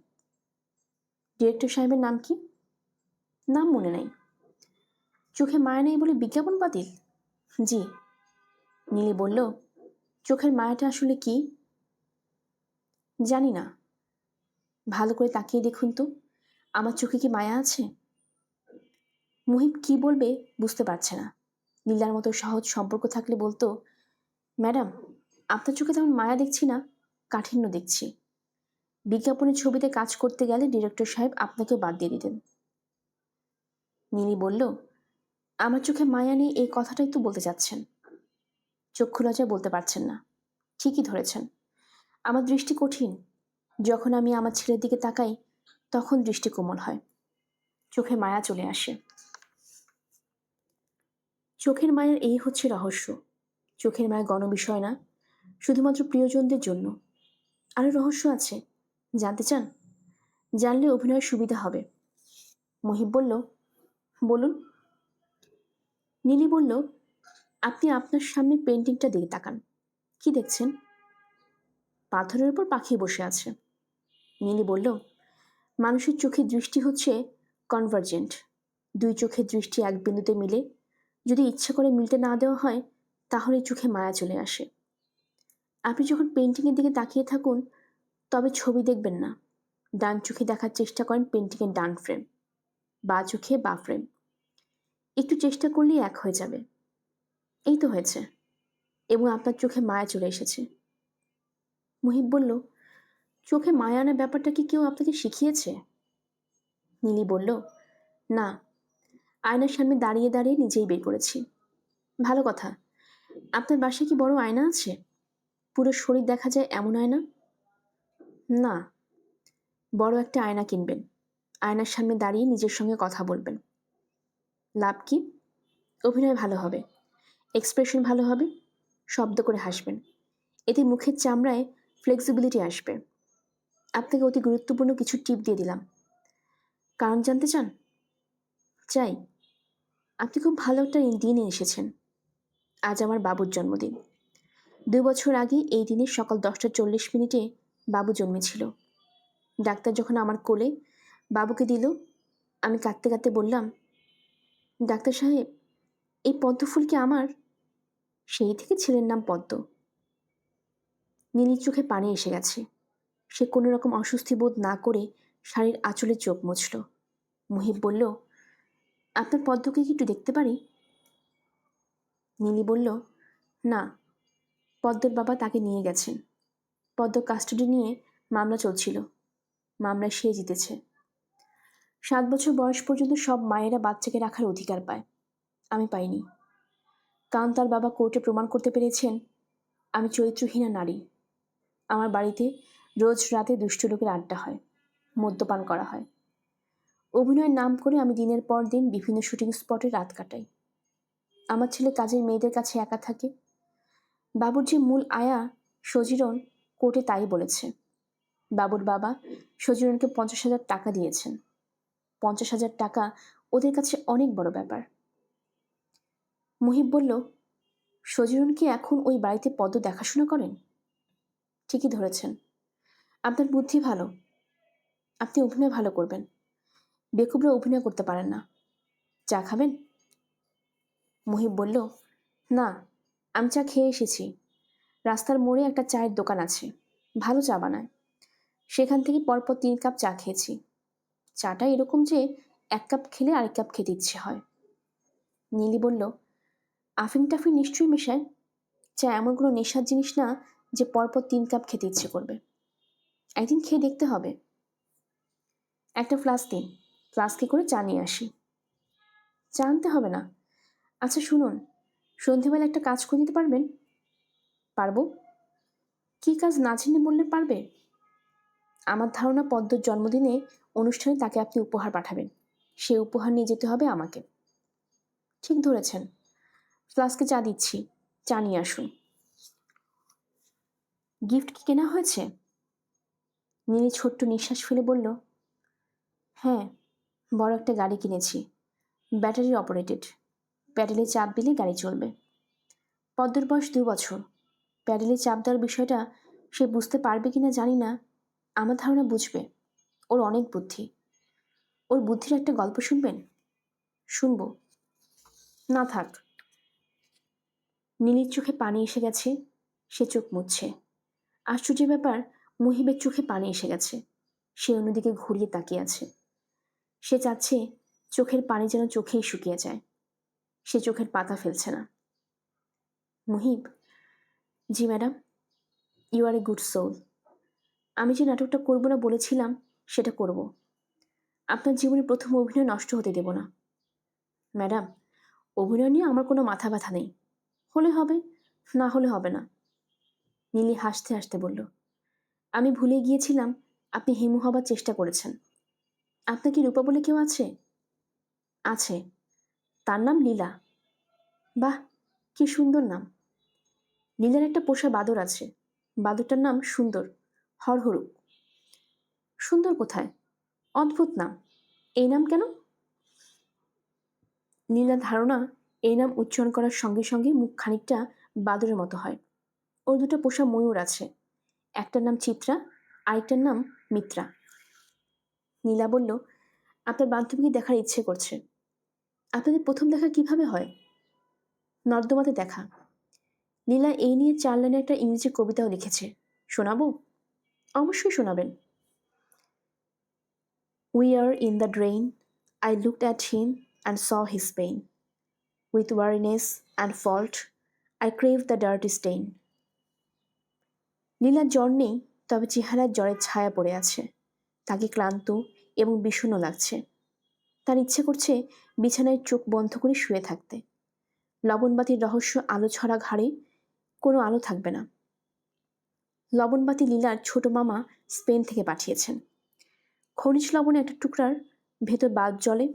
ডিরেক্টর সাহেবের নাম কি? নাম মনে নাই। চোখে মায়া নেই বলে বিজ্ঞাপন বাতিল? জি। নীলি বলল, চোখের মায়াটা আসলে কি? জানি না। ভালো করে তাকিয়ে দেখুন তো, আমার চোখে কি মায়া আছে? মুহিব কি বলবে বুঝতে পারছে না। নীলার মতো সহজ সম্পর্ক থাকলে বলতো, ম্যাডাম, আপনার চোখে তেমন মায়া দেখছি না, কাঠিন্য দেখছি। বিজ্ঞাপনের ছবিতে কাজ করতে গেলে ডিরেক্টর সাহেব আপনাকেও বাদ দিয়ে দিতেন। নীলি বলল, আমার চোখে মায়া নেই এই কথাটাই তো বলতে চাচ্ছেন। চক্ষু লজ্জায় বলতে পারছেন না। ঠিকই ধরেছেন, আমার দৃষ্টি কঠিন। যখন আমি আমার ছেলের দিকে তাকাই তখন দৃষ্টি কোমল হয়, চোখে মায়া চলে আসে। চোখের মায়ের এই হচ্ছে রহস্য। চোখের মায়া গণবিষয় না, শুধুমাত্র প্রিয়জনদের জন্য। আরও রহস্য আছে, জানতে চান? জানলে অভিনয়ের সুবিধা হবে। মুহিব বলল, বলুন। নীলি বলল, আপনি আপনার সামনে পেন্টিংটা দিকে তাকান। কি দেখছেন? পাথরের উপর পাখি বসে আছে। নীলি বলল, মানুষের চোখের দৃষ্টি হচ্ছে কনভার্জেন্ট। দুই চোখের দৃষ্টি এক বিন্দুতে মিলে, যদি ইচ্ছা করে মিলতে না দেওয়া হয় তাহলে চোখে মায়া চলে আসে। আপনি যখন পেন্টিংয়ের দিকে তাকিয়ে থাকুন তবে ছবি দেখবেন না, ডান চোখে দেখার চেষ্টা করেন পেন্টিংয়ের ডান ফ্রেম, বা চোখে বা ফ্রেম। একটু চেষ্টা করলেই এক হয়ে যাবে। এই তো হয়েছে, এবং আপনার চোখে মায়া চলে এসেছে। মুহিব বলল, চোখে মায়া আনার ব্যাপারটা কি কেউ আপনাকে শিখিয়েছে? নীলি বলল, না, আয়নার সামনে দাঁড়িয়ে দাঁড়িয়ে নিজেই বের করেছি। ভালো কথা। আপনার বাসায় কি বড় আয়না আছে? পুরো শরীর দেখা যায় এমন আয়না? না। বড় একটা আয়না কিনবেন, আয়নার সামনে দাঁড়িয়ে নিজের সঙ্গে কথা বলবেন। লাভ কি? অভিনয় ভালো হবে, এক্সপ্রেশন ভালো হবে, শব্দ করে হাসবেন। এতে মুখের চামড়ায় ফ্লেক্সিবিলিটি আসবে। আপনাকে অতি গুরুত্বপূর্ণ কিছু টিপ দিয়ে দিলাম। কারণ জানতে চান? চাই। আপনি খুব ভালো একটা দিনে এসেছেন। আজ আমার বাবুর জন্মদিন। 2 বছর আগে এই দিনে সকাল 10:40 বাবু জন্মেছিল। ডাক্তার যখন আমার কোলে বাবুকে দিল, আমি কাঁদতে কাঁদতে বললাম, ডাক্তার সাহেব, এই পদ্ম ফুল কি আমার? সেই থেকে ছেলের নাম পদ্ম। নীলির চোখে পানি এসে গেছে। সে কোনো রকম অস্বস্তি বোধ না করে শাড়ির আঁচলে চোখ মুছল। মুহিব বলল, আপনার পদ্মকে কি একটু দেখতে পারি? নীলি বলল, না, পদ্মর বাবা তাকে নিয়ে গেছেন। পদ্ম কাস্টাডি নিয়ে মামলা চলছিল, মামলায় সে জিতেছে। 7 বছর বয়স পর্যন্ত সব মায়েরা বাচ্চাকে রাখার অধিকার পায়, আমি পাইনি। কারণ তার বাবা কোর্টে প্রমাণ করতে পেরেছেন আমি চরিত্রহীনা নারী। আমার বাড়িতে রোজ রাতে দুষ্ট লোকের আড্ডা হয়, মদ্যপান করা হয়। অভিনয়ের নাম করে আমি দিনের পর দিন বিভিন্ন শুটিং স্পটে রাত কাটাই। আমার ছেলে কাজের মেয়েদের কাছে একা থাকে। বাবুর যে মূল আয়া সজিরন কোর্টে তাই বলেছে। বাবুর বাবা সজিরনকে 50,000 টাকা দিয়েছেন। 50,000 টাকা ওদের কাছে অনেক বড় ব্যাপার। মুহিব বলল, সজিরন কি এখন ওই বাড়িতে পদ্ম দেখাশোনা করেন? ঠিকই ধরেছেন। আপনার বুদ্ধি ভালো, আপনি অভিনয় ভালো করবেন, বেকুবরা অভিনয় করতে পারেন না। চা খাবেন? মুহিব বলল, না, আমি চা খেয়ে এসেছি। রাস্তার মোড়ে একটা চায়ের দোকান আছে, ভালো চা বানায়। সেখান থেকে পরপর 3 কাপ চা খেয়েছি। চাটা এরকম যে 1 কাপ খেলে আরেক কাপ খেতে ইচ্ছে হয়। নীলি বলল, আফিং টাফিং নিশ্চয়ই মেশায়। চা এমন কোনো নেশার জিনিস না যে পরপর 3 কাপ খেতে ইচ্ছে করবে। একদিন খেয়ে দেখতে হবে। একটা ফ্লাস্ক দিন, ফ্লাস্কে করে চা নিয়ে আসি। চা আনতে হবে না। আচ্ছা শুনুন, সন্ধেবেলা একটা কাজ করে দিতে পারবেন? পারবো। কী কাজ না জেনে বললে পারবে? আমার ধারণা পদ্মর জন্মদিনে অনুষ্ঠানে তাকে আপনি উপহার পাঠাবেন। সে উপহার নিয়ে যেতে হবে আমাকে। ঠিক ধরেছেন। ফ্লাস্কে চা দিচ্ছি, চা নিয়ে আসুন। গিফট কি কেনা হয়েছে? নীলি ছোট্ট নিঃশ্বাস ফেলে বলল, হ্যাঁ, বড় একটা গাড়ি কিনেছি, ব্যাটারি অপারেটেড। প্যাডেলে চাপ দিলে গাড়ি চলবে। পদ্মর বয়স 2 বছর। প্যাডেলে চাপ দেওয়ার বিষয়টা সে বুঝতে পারবে কিনা জানি না। আমার ধারণা বুঝবে। ওর অনেক বুদ্ধি। ওর বুদ্ধির একটা গল্প শুনবেন? শুনব। না থাক। নীলির চোখে পানি এসে গেছে। সে চোখ মুছছে। আশ্চর্যের ব্যাপার, মুহিবের চোখে পানি এসে গেছে। সে অন্যদিকে ঘুরিয়ে তাকিয়ে আছে। সে চাচ্ছে চোখের পানি যেন চোখেই শুকিয়ে যায়। সে চোখের পাতা ফেলছে না। মুহিব, জি madam. You are a good soul. আমি যে নাটকটা করব না বলেছিলাম, সেটা করব। আপনার জীবনের প্রথম অভিনয় নষ্ট হতে দেব না। ম্যাডাম, অভিনয় নিয়ে আমার কোনো মাথা ব্যথা নেই। হলে হবে, না হলে হবে না। নীলি হাসতে হাসতে বলল, আমি ভুলে গিয়েছিলাম আপনি হিমু হবার চেষ্টা করেছেন। আপনার কি রূপা বলে কেউ আছে? আছে, তার নাম লীলা। বাহ, কি সুন্দর নাম। লীলার একটা পোষা বাদর আছে। বাদরটার নাম সুন্দর, হরহরুক। সুন্দর কোথায়? অদ্ভুত নাম। এই নাম কেন? লীলার ধারণা এই নাম উচ্চারণ করার সঙ্গে সঙ্গে মুখ খানিকটা বাদরের মতো হয়। ওর 2টা পোষা ময়ূর আছে। একটার নাম চিত্রা, আরেকটার নাম মিত্রা। নীলা বলল, আপনার বান্ধবীকে দেখার ইচ্ছে করছে। আপনাদের প্রথম দেখা কিভাবে হয়? নর্দমাতে দেখা। লীলা এই নিয়ে 4 লাইনের একটা ইংরেজি কবিতাও লিখেছে। শোনাবো? অবশ্যই শোনাবেন। We are in the drain. I looked at him and saw his pain. With weariness and fault, I craved the dirty stain. লীলার জ্বর নেই, তবে চেহারার জ্বরের ছায়া পড়ে আছে। তাকে ক্লান্ত এবং বিষণ্ণ লাগছে। তার ইচ্ছে করছে বিছানায় চোখ বন্ধ করে শুয়ে থাকতে। লবণবাতির রহস্য আলো ছড়া ঘাড়ে কোনো আলো থাকবে না। লবণবাতি লীলার ছোট মামা স্পেন থেকে পাঠিয়েছেন। খনিজ লবণে একটা টুকরার ভেতর বাল্ব জ্বলে।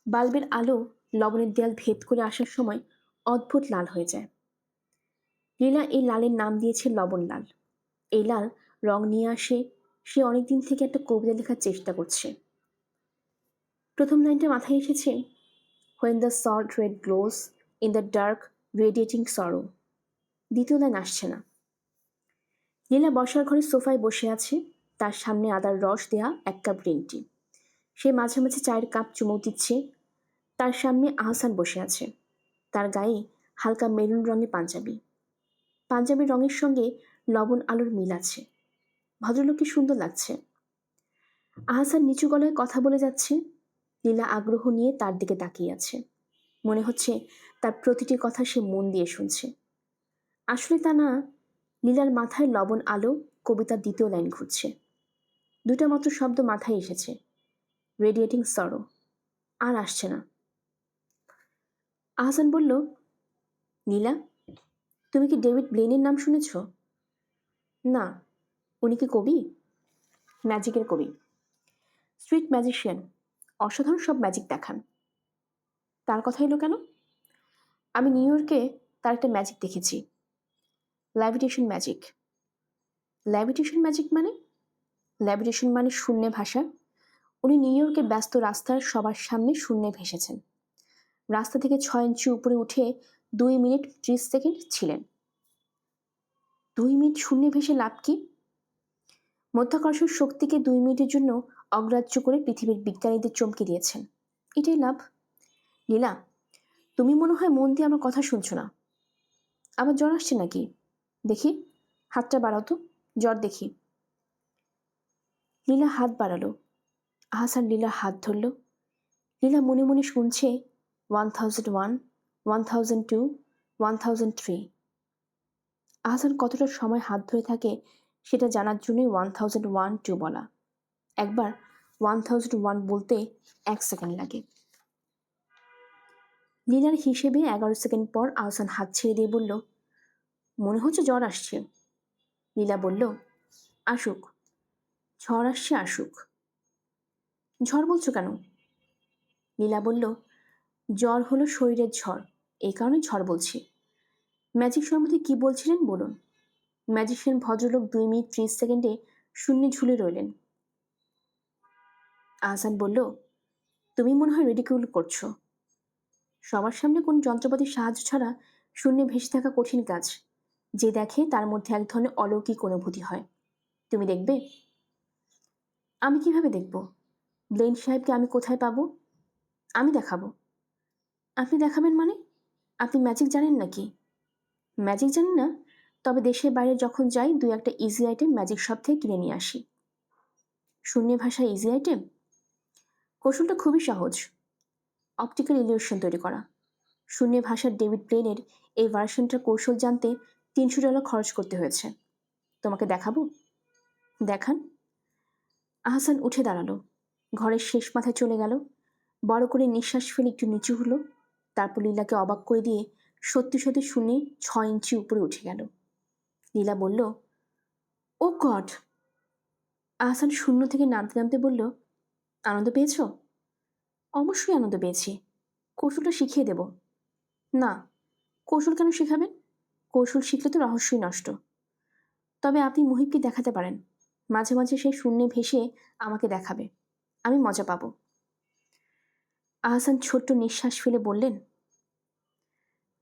বাল্বের আলো লবণের দেয়াল ভেদ করে আসার সময় অদ্ভুত লাল হয়ে যায়। লীলা এই লালের নাম দিয়েছে লবণ লাল। এই লাল রং নিয়ে আসে সে অনেকদিন থেকে একটা কবিতা লেখার চেষ্টা করছে। প্রথম লাইনটা মাথায় এসেছে, When the salt red glows in the dark radiating sorrow. দ্বিতীয় লাইন আসছে না। লীলা বসার ঘরে সোফায় বসে আছে। তার সামনে আদার রস দেয়া 1 কাপ গ্রিন টি। সে মাঝে মাঝে চায়ের কাপ চুমুক দিচ্ছে। তার সামনে আহসান বসে আছে। তার গায়ে হালকা মেরুন রঙের পাঞ্জাবি। পাঞ্জাবির রঙের সঙ্গে লবণ আলোর মিল আছে। ভদ্রলোককে সুন্দর লাগছে। আহসান নিচু গলায় কথা বলে যাচ্ছে। লীলা আগ্রহ নিয়ে তার দিকে তাকিয়ে আছে। মনে হচ্ছে তার প্রতিটি কথা সে মন দিয়ে শুনছে। আসলে তা না। লীলার মাথায় লবণ আলো কবিতার 2য় লাইন ঘুরছে। 2টা মাত্র শব্দ মাথায় এসেছে, রেডিয়েটিং সরো। আর আসছে না। আহসান বলল, নীলা, তুমি কি ডেভিড ব্লেনের নাম শুনেছ? না। উনি কি কবি? ম্যাজিকের কবি। Street magician. অসাধারণ সব ম্যাজিক দেখান। তার কথা এলো কেন? আমি নিউ ইয়র্কে তার একটা ম্যাজিক দেখেছি, ল্যাভিটেশন ম্যাজিক। ল্যাভিটেশন ম্যাজিক মানে? ল্যাভিটেশন মানে শূন্যে ভাষা। উনি নিউ ইয়র্কের ব্যস্ত রাস্তার সবার সামনে শূন্যে ভেসেছেন। রাস্তা থেকে 6 ইঞ্চি উপরে উঠে 2 মিনিট 30 সেকেন্ড ছিলেন। 2 মিনিট শূন্যে ভেসে লাভ কি? মধ্যাকর্ষণ শক্তিকে 2 মিনিটের জন্য অগ্রাহ্য করে পৃথিবীর বিজ্ঞানীদের চমকে দিয়েছেন। এটাই লাভ। লীলা, তুমি মনে হয় মন দিয়ে আমার কথা শুনছো না। আবার জ্বর আসছে নাকি? দেখি, হাতটা বাড়াও তো, জ্বর দেখি। লীলা হাত বাড়ালো। আহসান লীলার হাত ধরল। লীলা মনে মনে শুনছে 1001, 1002, 1003। আহসান কতটা সময় হাত ধরে থাকে সেটা জানার জন্যই 1001-2 বলা। একবার 1001 বলতে 1 সেকেন্ড লাগে। লীলার হিসেবে 11 সেকেন্ড পর আহসান হাত ছেড়ে দিয়ে বলল, মনে হচ্ছে জ্বর আসছে। লীলা বলল, আসুক, ঝড় আসছে আসুক। ঝড় বলছো কেন? লীলা বলল, জ্বর হলো শরীরের ঝড়, এই কারণে ঝড় বলছি। ম্যাজিক সম্বন্ধে কি বলছিলেন বলুন। ম্যাজিশিয়ান ভদ্রলোক 2 মিনিট 30 সেকেন্ডে শূন্যে ঝুলে রইলেন। আহসান বলল, তুমি মনে হয় রেডিকিউল করছো। সবার সামনে কোন যন্ত্রপাতির সাহায্য ছাড়া শূন্যে ভেসে থাকা কঠিন কাজ। যে দেখে তার মধ্যে এক ধরনের অলৌকিক অনুভূতি হয়। তুমি দেখবে? আমি কিভাবে দেখব? ব্লেন সাহেবকে আমি কোথায় পাবো? আমি দেখাবো। আপনি দেখাবেন মানে? আপনি ম্যাজিক জানেন নাকি? ম্যাজিক জানি না, তবে দেশের বাইরে যখন যাই 2-1টা ইজি আইটেম ম্যাজিক শপ থেকে কিনে নিয়ে আসি। শূন্যে ভাষায় ইজি আইটেম? কৌশলটা খুবই সহজ। অপটিক্যাল ইলিউশন তৈরি করা। শূন্যে ভাষার ডেভিড ব্লেনের এই ভার্সনটার কৌশল জানতে $300 খরচ করতে হয়েছে। তোমাকে দেখাবো? দেখান। আহসান উঠে দাঁড়ালো, ঘরের শেষ মাথায় চলে গেল, বড় করে নিঃশ্বাস ফেলে একটু নিচু হলো, তারপর লীলাকে অবাক করে দিয়ে সত্যি সত্যি শূন্যে 6 ইঞ্চি উপরে উঠে গেল। লীলা বলল, ও গড! আহসান শূন্য থেকে নামতে নামতে বলল, আনন্দ পেয়েছ? অবশ্যই আনন্দ পেয়েছি। কৌশলটা শিখিয়ে দেব। না, কৌশল কেন শেখাবেন? কৌশল শিখলে তো রহস্যই নষ্ট। তবে আপনি মুহিবকে দেখাতে পারেন। মাঝে মাঝে সে শূন্যে ভেসে আমাকে দেখাবে, আমি মজা পাবো। আহসান ছোট্ট নিঃশ্বাস ফেলে বললেন,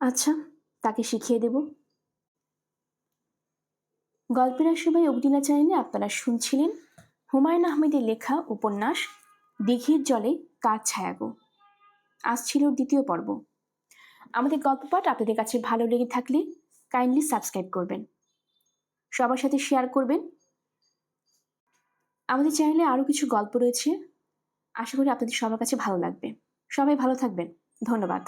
আচ্ছা, তাকে শিখিয়ে দেব। গল্পের আসবাই অগ্নিলা চ্যানেলে আপনারা শুনছিলেন হুমায়ুন আহমেদের লেখা উপন্যাস দিঘির জলে কার ছায়া গো। আজ ছিল দ্বিতীয় পর্ব। আমাদের গল্প পাঠ আপনাদের কাছে ভালো লেগে থাকলে কাইন্ডলি সাবস্ক্রাইব করবেন, সবার সাথে শেয়ার করবেন। আমাদের চ্যানেলে আরও কিছু গল্প রয়েছে, আশা করি আপনাদের সবার কাছে ভালো লাগবে। সবাই ভালো থাকবেন। ধন্যবাদ।